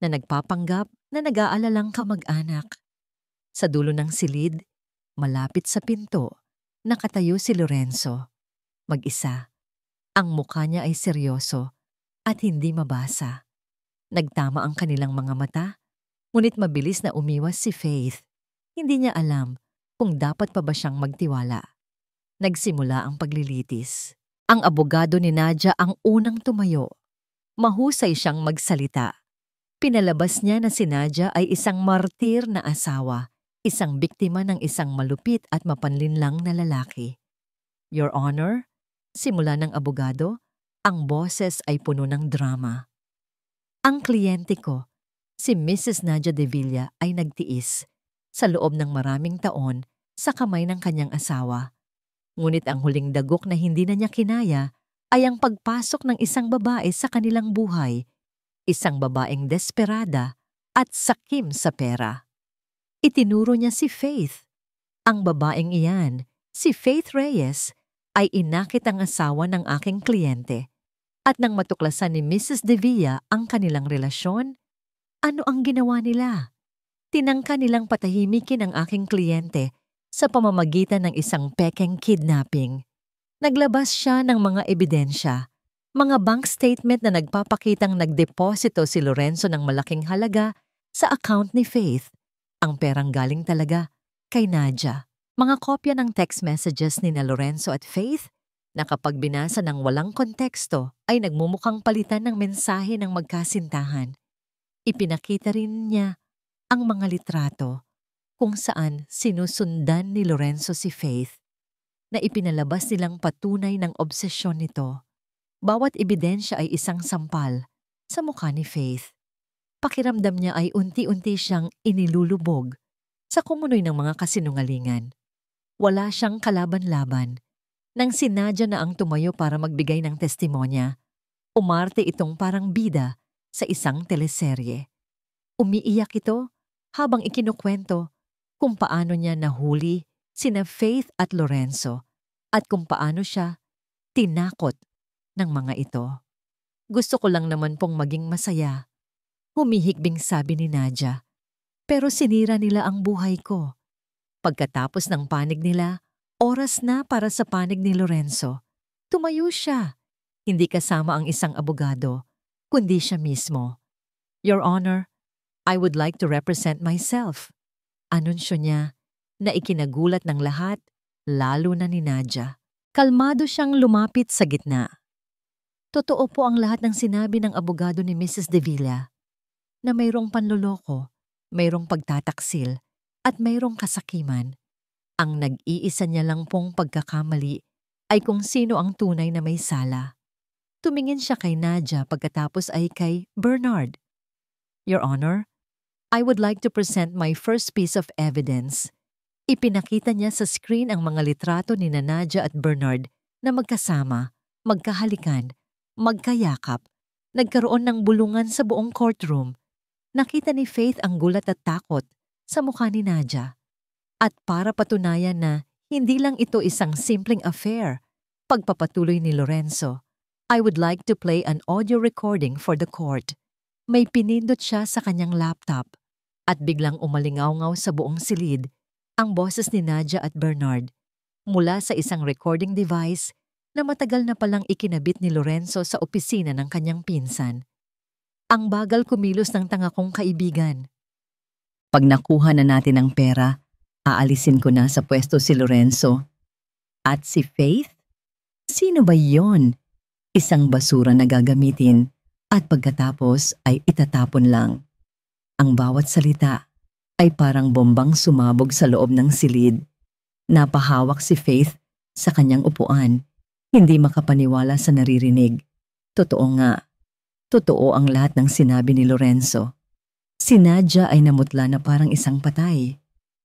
na nagpapanggap na nag-aalalang kamag-anak. Sa dulo ng silid, malapit sa pinto, nakatayo si Lorenzo. Mag-isa. Ang mukha niya ay seryoso at hindi mabasa. Nagtama ang kanilang mga mata, ngunit mabilis na umiwas si Faith. Hindi niya alam kung dapat pa ba siyang magtiwala. Nagsimula ang paglilitis. Ang abogado ni Nadia ang unang tumayo. Mahusay siyang magsalita. Pinalabas niya na si Nadia ay isang martir na asawa, isang biktima ng isang malupit at mapanlinlang na lalaki. Your Honor, simula ng abogado, ang boses ay puno ng drama. Ang kliyente ko, si Mrs. Nadia De Villa, ay nagtiis sa loob ng maraming taon sa kamay ng kanyang asawa. Ngunit ang huling dagok na hindi na niya kinaya ay ang pagpasok ng isang babae sa kanilang buhay, isang babaeng desperada at sakim sa pera. Itinuro niya si Faith. Ang babaeng iyan, si Faith Reyes, ay inakit ang asawa ng aking kliyente. At nang matuklasan ni Mrs. De Villa ang kanilang relasyon, ano ang ginawa nila? Tinangka nilang patahimikin ang aking kliyente sa pamamagitan ng isang pekeng kidnapping. Naglabas siya ng mga ebidensya, mga bank statement na nagpapakitang nagdeposito si Lorenzo ng malaking halaga sa account ni Faith. Ang perang galing talaga kay Nadia. Mga kopya ng text messages ni na Lorenzo at Faith na kapag binasa ng walang konteksto ay nagmumukhang palitan ng mensahe ng magkasintahan. Ipinakita rin niya ang mga litrato kung saan sinusundan ni Lorenzo si Faith, na ipinalabas nilang patunay ng obsesyon nito. Bawat ebidensya ay isang sampal sa mukha ni Faith. Pakiramdam niya ay unti-unti siyang inilulubog sa kumunoy ng mga kasinungalingan. Wala siyang kalaban-laban. Nang si Nadia na ang tumayo para magbigay ng testimonya, umarte itong parang bida sa isang teleserye. Umiiyak ito habang ikinukwento kung paano niya nahuli sina Faith at Lorenzo at kung paano siya tinakot ng mga ito. Gusto ko lang naman pong maging masaya, humihikbing sabi ni Nadia. Pero sinira nila ang buhay ko. Pagkatapos ng panig nila, oras na para sa panig ni Lorenzo. Tumayo siya, hindi kasama ang isang abogado, kundi siya mismo. Your Honor, I would like to represent myself. Anunsyo niya na ikinagulat ng lahat, lalo na ni Nadia. Kalmado siyang lumapit sa gitna. Totoo po ang lahat ng sinabi ng abogado ni Mrs. De Villa, na mayroong panloloko, mayroong pagtataksil, at mayroong kasakiman. Ang nag-iisa niya lang pong pagkakamali ay kung sino ang tunay na may sala. Tumingin siya kay Nadia pagkatapos ay kay Bernard. Your Honor, I would like to present my first piece of evidence. Ipinakita niya sa screen ang mga litrato ni Nadia at Bernard na magkasama, magkahalikan, magkayakap, nagkaroon ng bulungan sa buong courtroom. Nakita ni Faith ang gulat at takot sa mukha ni Nadia. At para patunayan na hindi lang ito isang simpleng affair, pagpapatuloy ni Lorenzo, I would like to play an audio recording for the court. May pinindot siya sa kanyang laptop at biglang umalingaw-ngaw sa buong silid ang boses ni Nadia at Bernard mula sa isang recording device na matagal na palang ikinabit ni Lorenzo sa opisina ng kanyang pinsan. Ang bagal kumilos ng tanga kong kaibigan. Pag nakuha na natin ang pera, aalisin ko na sa pwesto si Lorenzo. At si Faith? Sino ba yon? Isang basura na gagamitin at pagkatapos ay itatapon lang. Ang bawat salita ay parang bombang sumabog sa loob ng silid. Napahawak si Faith sa kanyang upuan, hindi makapaniwala sa naririnig. Totoo nga, totoo ang lahat ng sinabi ni Lorenzo. Si Nadia ay namutla na parang isang patay.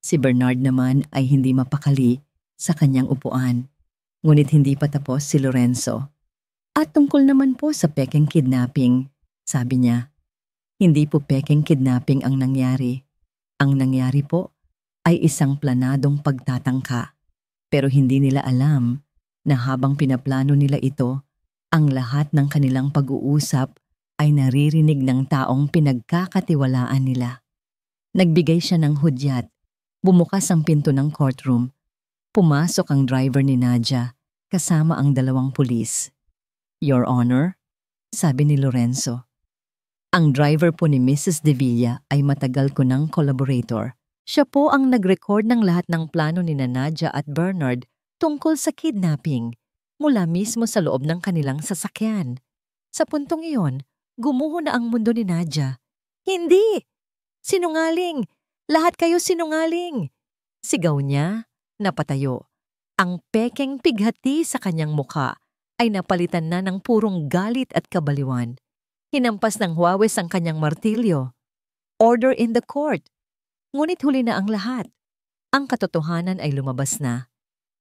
Si Bernard naman ay hindi mapakali sa kanyang upuan. Ngunit hindi pa tapos si Lorenzo. At tungkol naman po sa pekeng kidnapping, sabi niya, hindi po pekeng kidnapping ang nangyari. Ang nangyari po ay isang planadong pagtatangka. Pero hindi nila alam na habang pinaplano nila ito, ang lahat ng kanilang pag-uusap ay naririnig ng taong pinagkakatiwalaan nila. Nagbigay siya ng hudyat, bumukas ang pinto ng courtroom. Pumasok ang driver ni Nadia kasama ang 2 pulis. Your Honor, sabi ni Lorenzo. Ang driver po ni Mrs. De Villa ay matagal ko ng collaborator. Siya po ang nag-record ng lahat ng plano ni Nadia at Bernard tungkol sa kidnapping mula mismo sa loob ng kanilang sasakyan. Sa puntong iyon, gumuho na ang mundo ni Nadia. Hindi! Sinungaling! Lahat kayo sinungaling! Sigaw niya, napatayo. Ang pekeng pighati sa kanyang mukha ay napalitan na ng purong galit at kabaliwan. Hinampas ng Huwawes ang kanyang martilyo. Order in the court! Ngunit huli na ang lahat. Ang katotohanan ay lumabas na.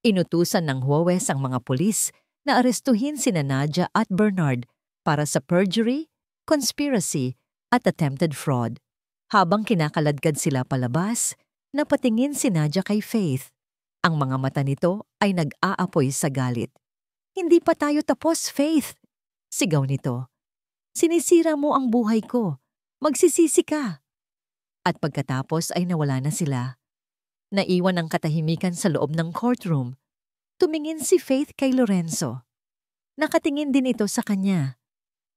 Inutusan ng Huwawes ang mga pulis na arestuhin sina Nadia at Bernard para sa perjury, conspiracy at attempted fraud. Habang kinakaladkad sila palabas, napatingin si Nadia kay Faith. Ang mga mata nito ay nag-aapoy sa galit. Hindi pa tayo tapos, Faith! Sigaw nito. Sinisira mo ang buhay ko. Magsisisi ka. At pagkatapos ay nawala na sila. Naiwan ang katahimikan sa loob ng courtroom. Tumingin si Faith kay Lorenzo. Nakatingin din ito sa kanya.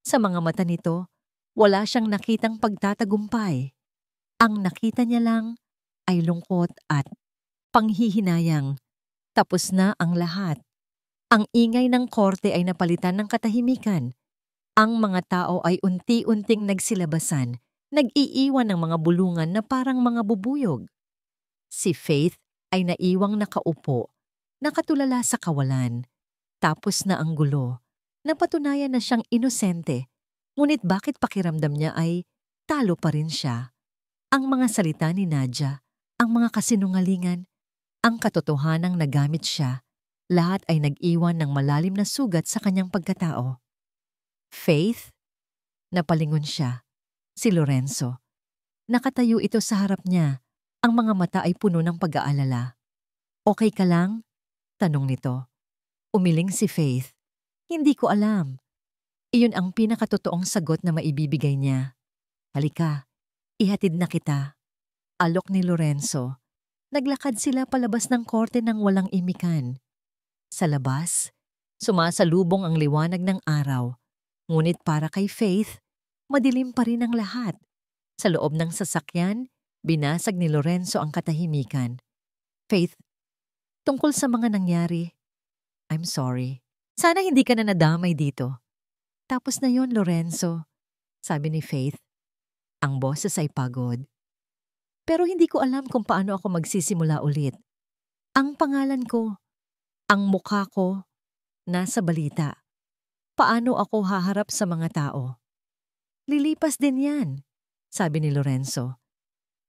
Sa mga mata nito, wala siyang nakitang pagtatagumpay. Ang nakita niya lang ay lungkot at panghihinayang. Tapos na ang lahat. Ang ingay ng korte ay napalitan ng katahimikan. Ang mga tao ay unti-unting nagsilabasan. Nag-iiwan ng mga bulungan na parang mga bubuyog. Si Faith ay naiwang nakaupo, nakatulala sa kawalan. Tapos na ang gulo. Napatunayan na siyang inosente. Ngunit bakit pakiramdam niya ay talo pa rin siya? Ang mga salita ni Nadia, ang mga kasinungalingan, ang katotohanang nagamit siya, lahat ay nag-iwan ng malalim na sugat sa kanyang pagkatao. Faith? Napalingon siya. Si Lorenzo. Nakatayo ito sa harap niya. Ang mga mata ay puno ng pag-aalala. Okay ka lang? Tanong nito. Umiling si Faith. Hindi ko alam. Iyon ang pinakatotoong sagot na maibibigay niya. Halika, ihatid na kita. Alok ni Lorenzo. Naglakad sila palabas ng korte ng walang imikan. Sa labas, sumasalubong ang liwanag ng araw. Ngunit para kay Faith, madilim pa rin ang lahat. Sa loob ng sasakyan, binasag ni Lorenzo ang katahimikan. Faith, tungkol sa mga nangyari, I'm sorry. Sana hindi ka na nadamay dito. Tapos na yon, Lorenzo, sabi ni Faith. Ang boses ay pagod. Pero hindi ko alam kung paano ako magsisimula ulit. Ang pangalan ko, ang mukha ko, nasa balita. Paano ako haharap sa mga tao? Lilipas din yan, sabi ni Lorenzo.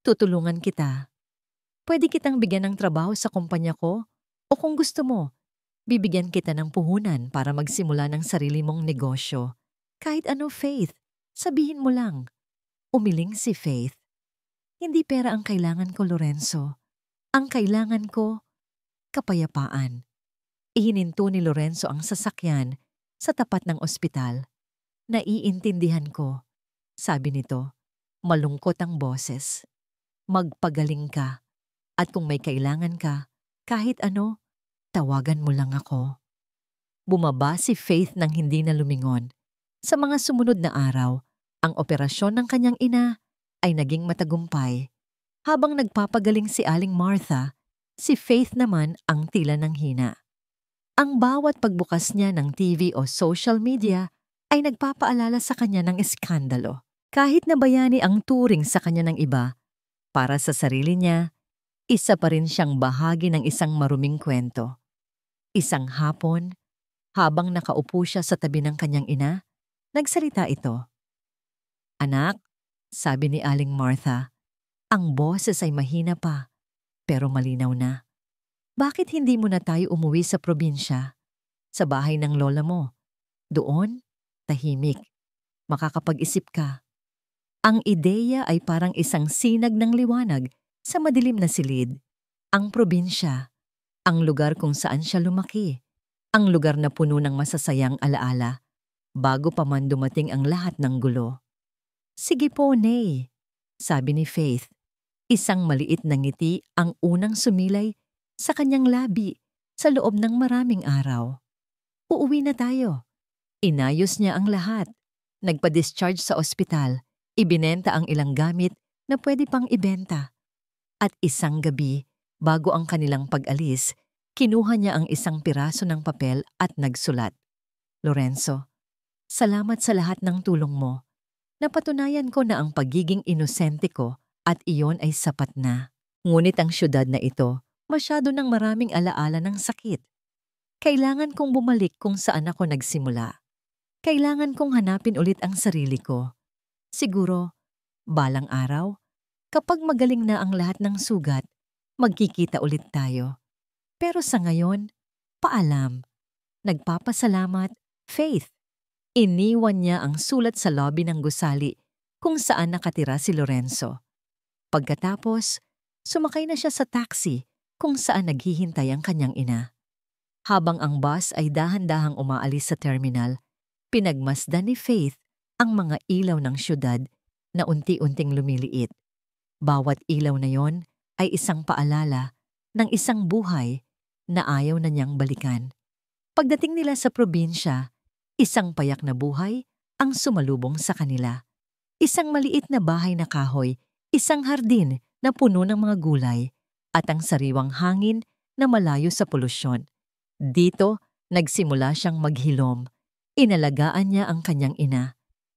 Tutulungan kita. Pwede kitang bigyan ng trabaho sa kumpanya ko o kung gusto mo, bibigyan kita ng puhunan para magsimula ng sarili mong negosyo. Kahit ano, Faith, sabihin mo lang. Umiling si Faith. Hindi pera ang kailangan ko, Lorenzo. Ang kailangan ko, kapayapaan. Ihininto ni Lorenzo ang sasakyan sa tapat ng ospital. Naiintindihan ko, sabi nito, malungkot ang boses. Magpagaling ka, at kung may kailangan ka, kahit ano, tawagan mo lang ako. Bumaba si Faith nang hindi na lumingon. Sa mga sumunod na araw, ang operasyon ng kanyang ina ay naging matagumpay. Habang nagpapagaling si Aling Martha, si Faith naman ang tila ng hina. Ang bawat pagbukas niya ng TV o social media ay nagpapaalala sa kanya ng eskandalo. Kahit na bayani ang turing sa kanya ng iba, para sa sarili niya, isa pa rin siyang bahagi ng isang maruming kwento. Isang hapon, habang nakaupo siya sa tabi ng kanyang ina, nagsalita ito. "Anak," sabi ni Aling Martha, "ang boses ay mahina pa, pero malinaw na. Bakit hindi mo na tayo umuwi sa probinsya, sa bahay ng lola mo? Doon, tahimik, makakapag-isip ka." Ang ideya ay parang isang sinag ng liwanag sa madilim na silid. Ang probinsya, ang lugar kung saan siya lumaki, ang lugar na puno ng masasayang alaala, bago pa man dumating ang lahat ng gulo. "Sige po, Nay," sabi ni Faith. Isang maliit na ngiti ang unang sumilay sa kanyang labi sa loob ng maraming araw. "Uuwi na tayo." Inayos niya ang lahat. Nagpa-discharge sa ospital. Ibinenta ang ilang gamit na pwede pang ibenta. At isang gabi, bago ang kanilang pag-alis, kinuha niya ang isang piraso ng papel at nagsulat. "Lorenzo, salamat sa lahat ng tulong mo. Napatunayan ko na ang pagiging inosente ko at iyon ay sapat na. Ngunit ang syudad na ito, masyado ng maraming alaala ng sakit. Kailangan kong bumalik kung saan ako nagsimula. Kailangan kong hanapin ulit ang sarili ko. Siguro, balang araw, kapag magaling na ang lahat ng sugat, magkikita ulit tayo. Pero sa ngayon, paalam. Nagpapasalamat, Faith." Iniwan niya ang sulat sa lobby ng gusali kung saan nakatira si Lorenzo. Pagkatapos, sumakay na siya sa taxi kung saan naghihintay ang kanyang ina. Habang ang bus ay dahan-dahang umaalis sa terminal, pinagmasdan ni Faith ang mga ilaw ng syudad na unti-unting lumiliit. Bawat ilaw na yon ay isang paalala ng isang buhay na ayaw na niyang balikan. Pagdating nila sa probinsya, isang payak na buhay ang sumalubong sa kanila. Isang maliit na bahay na kahoy, isang hardin na puno ng mga gulay, at ang sariwang hangin na malayo sa polusyon. Dito, nagsimula siyang maghilom. Inalagaan niya ang kanyang ina.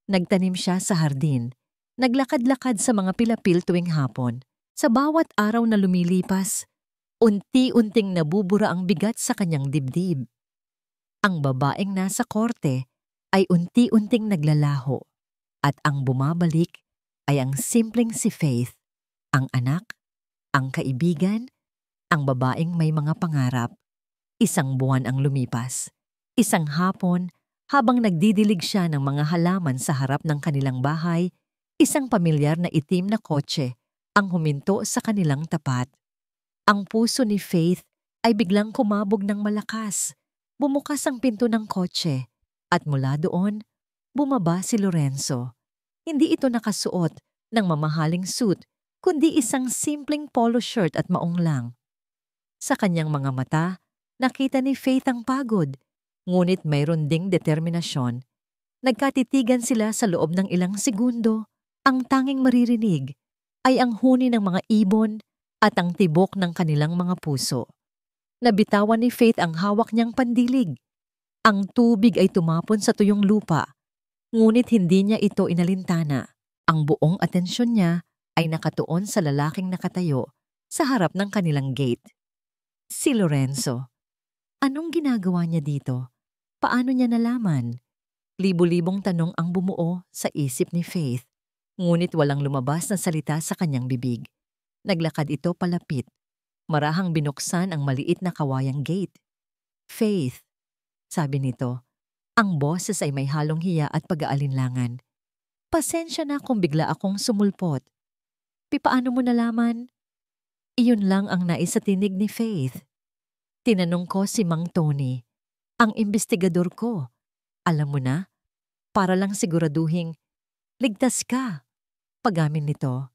Nagtanim siya sa hardin. Naglakad-lakad sa mga pilapil tuwing hapon. Sa bawat araw na lumilipas, unti-unting nabubura ang bigat sa kanyang dibdib. Ang babaeng nasa korte ay unti-unting naglalaho, at ang bumabalik ay ang simpleng si Faith, ang anak, ang kaibigan, ang babaeng may mga pangarap. Isang buwan ang lumipas. Isang hapon, habang nagdidilig siya ng mga halaman sa harap ng kanilang bahay, isang pamilyar na itim na kotse ang huminto sa kanilang tapat. Ang puso ni Faith ay biglang kumabog ng malakas. Bumukas ang pinto ng kotse at mula doon, bumaba si Lorenzo. Hindi ito nakasuot ng mamahaling suit, kundi isang simpleng polo shirt at maong lang. Sa kanyang mga mata, nakita ni Faith ang pagod, ngunit mayroon ding determinasyon. Nagkatitigan sila sa loob ng ilang segundo. Ang tanging maririnig ay ang huni ng mga ibon at ang tibok ng kanilang mga puso. Nabitawan ni Faith ang hawak niyang pandilig. Ang tubig ay tumapon sa tuyong lupa, ngunit hindi niya ito inalintana. Ang buong atensyon niya ay nakatuon sa lalaking nakatayo sa harap ng kanilang gate. Si Lorenzo. Anong ginagawa niya dito? Paano niya nalaman? Libo-libong tanong ang bumuo sa isip ni Faith, ngunit walang lumabas na salita sa kanyang bibig. Naglakad ito palapit. Marahang binuksan ang maliit na kawayang gate. "Faith," sabi nito. Ang boses ay may halong hiya at pag-aalinlangan. "Pasensya na kung bigla akong sumulpot. Paano mo nalaman?" Iyon lang ang naisatinig ni Faith. "Tinanong ko si Mang Tony, ang imbestigador ko. Alam mo na, para lang siguraduhing ligtas ka." Pagamin nito.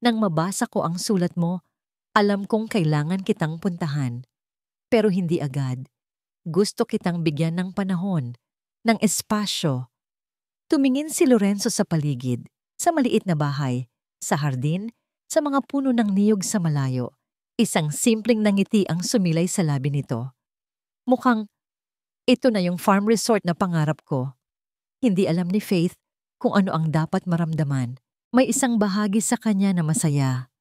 "Nang mabasa ko ang sulat mo, alam kong kailangan kitang puntahan. Pero hindi agad. Gusto kitang bigyan ng panahon, ng espasyo." Tumingin si Lorenzo sa paligid, sa maliit na bahay, sa hardin, sa mga puno ng niyog sa malayo. Isang simpleng nangiti ang sumilay sa labi nito. Mukhang ito na yung farm resort na pangarap ko. Hindi alam ni Faith kung ano ang dapat maramdaman. May isang bahagi sa kanya na masaya.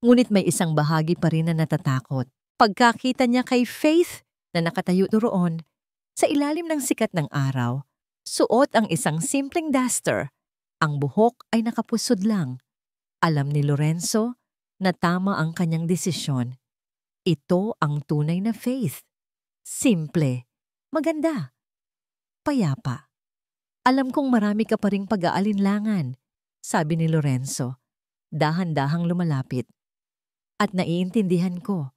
Ngunit may isang bahagi pa rin na natatakot. Pagkakita niya kay Faith, na nakatayo roon sa ilalim ng sikat ng araw. Suot ang isang simpleng duster. Ang buhok ay nakapusod lang. Alam ni Lorenzo na tama ang kanyang desisyon. Ito ang tunay na Faith. Simple, maganda, payapa. Alam kong marami ka pa ring pag-aalinlangan, sabi ni Lorenzo, dahan-dahang lumalapit. At naiintindihan ko.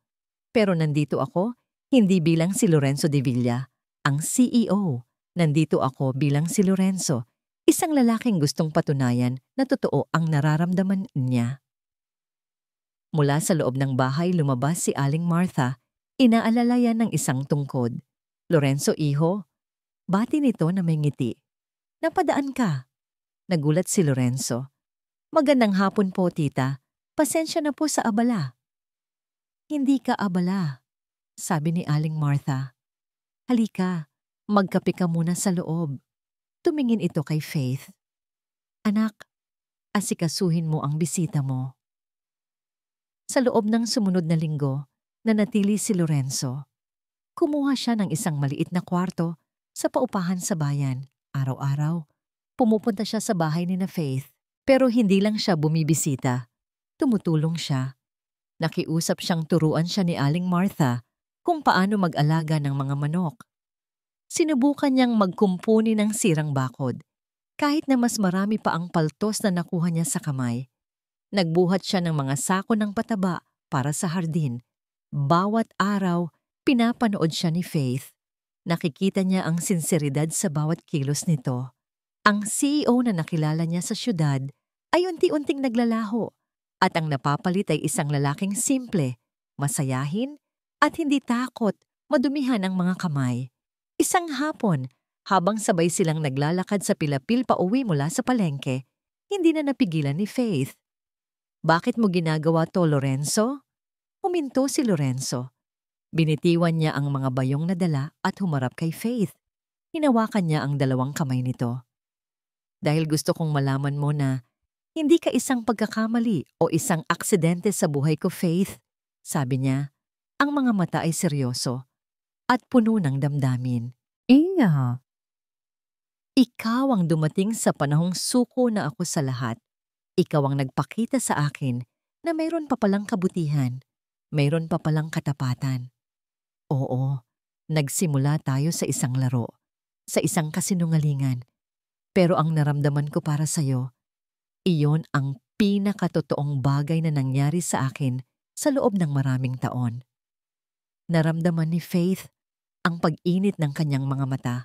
Pero nandito ako, hindi bilang si Lorenzo de Villa, ang CEO. Nandito ako bilang si Lorenzo, isang lalaking gustong patunayan na totoo ang nararamdaman niya. Mula sa loob ng bahay lumabas si Aling Martha, inaalalayan ng isang tungkod. Lorenzo, iho, bati nito na may ngiti. Napadaan ka. Nagulat si Lorenzo. Magandang hapon po, tita. Pasensya na po sa abala. Hindi ka abala, sabi ni Aling Martha. Halika, magkape ka muna sa loob. Tumingin ito kay Faith. Anak, asikasuhin mo ang bisita mo. Sa loob ng sumunod na linggo, nanatili si Lorenzo. Kumuha siya ng isang maliit na kwarto sa paupahan sa bayan. Araw-araw, pumupunta siya sa bahay ni na Faith. Pero hindi lang siya bumibisita. Tumutulong siya. Nakiusap siyang turuan siya ni Aling Martha kung paano mag-alaga ng mga manok. Sinubukan niyang magkumpuni ng sirang bakod. Kahit na mas marami pa ang paltos na nakuha niya sa kamay. Nagbuhat siya ng mga sako ng pataba para sa hardin. Bawat araw, pinapanood siya ni Faith. Nakikita niya ang sinseridad sa bawat kilos nito. Ang CEO na nakilala niya sa syudad ay unti-unting naglalaho at ang napapalit ay isang lalaking simple, masayahin at hindi takot madumihan ang mga kamay. Isang hapon, habang sabay silang naglalakad sa pilapil pauwi mula sa palengke, hindi na napigilan ni Faith. Bakit mo ginagawa to, Lorenzo? Huminto si Lorenzo. Binitiwan niya ang mga bayong na dala at humarap kay Faith. Hinawakan niya ang dalawang kamay nito. Dahil gusto kong malaman mo na hindi ka isang pagkakamali o isang aksidente sa buhay ko, Faith, sabi niya. Ang mga mata ay seryoso at puno ng damdamin. Iya. Ikaw ang dumating sa panahong suko na ako sa lahat. Ikaw ang nagpakita sa akin na mayroon pa palang kabutihan, mayroon pa palang katapatan. Oo, nagsimula tayo sa isang laro, sa isang kasinungalingan. Pero ang naramdaman ko para sa'yo, iyon ang pinakatotoong bagay na nangyari sa akin sa loob ng maraming taon. Naramdaman ni Faith ang pag-init ng kanyang mga mata.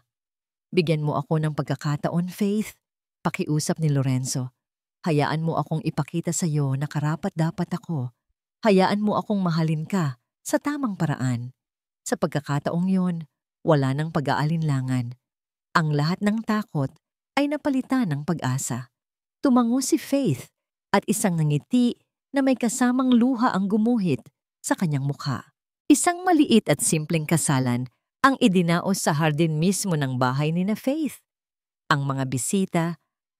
Bigyan mo ako ng pagkakataon, Faith. Pakiusap ni Lorenzo. Hayaan mo akong ipakita sa iyo na karapat-dapat ako. Hayaan mo akong mahalin ka sa tamang paraan. Sa pagkakataong yon, wala nang pag-aalinlangan. Ang lahat ng takot ay napalitan ng pag-asa. Tumango si Faith at isang ngiti na may kasamang luha ang gumuhit sa kanyang mukha. Isang maliit at simpleng kasalan ang idinaos sa hardin mismo ng bahay ni na Faith. Ang mga bisita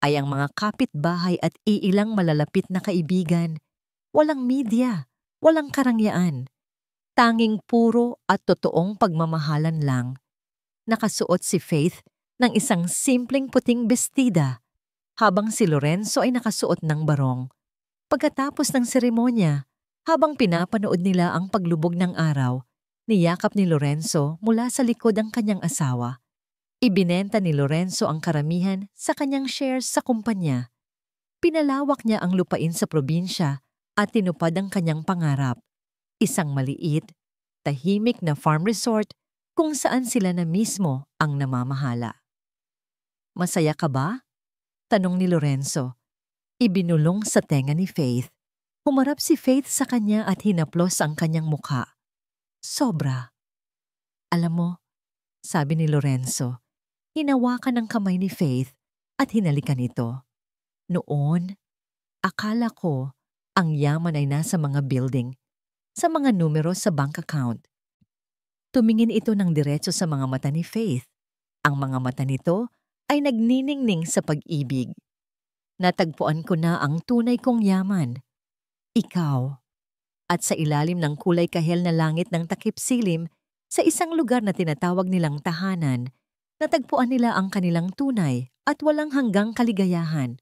ay ang mga kapitbahay at iilang malalapit na kaibigan. Walang media, walang karangyaan. Tanging puro at totoong pagmamahalan lang. Nakasuot si Faith ng isang simpleng puting bestida, habang si Lorenzo ay nakasuot ng barong. Pagkatapos ng seremonya, habang pinapanood nila ang paglubog ng araw, niyakap ni Lorenzo mula sa likod ang kanyang asawa. Ibinenta ni Lorenzo ang karamihan sa kanyang shares sa kumpanya. Pinalawak niya ang lupain sa probinsya at tinupad ang kanyang pangarap. Isang maliit, tahimik na farm resort kung saan sila na mismo ang namamahala. Masaya ka ba? Tanong ni Lorenzo. Ibinulong sa tenga ni Faith. Humarap si Faith sa kanya at hinaplos ang kanyang mukha. Sobra. Alam mo, sabi ni Lorenzo, hinawakan ang kamay ni Faith at hinalikan ito. Noon, akala ko ang yaman ay nasa mga building, sa mga numero sa bank account. Tumingin ito ng diretso sa mga mata ni Faith. Ang mga mata nito ay nagniningning sa pag-ibig. Natagpuan ko na ang tunay kong yaman. Ikaw. At sa ilalim ng kulay kahel na langit ng takip silim, Sa isang lugar na tinatawag nilang tahanan, natagpuan nila ang kanilang tunay at walang hanggang kaligayahan.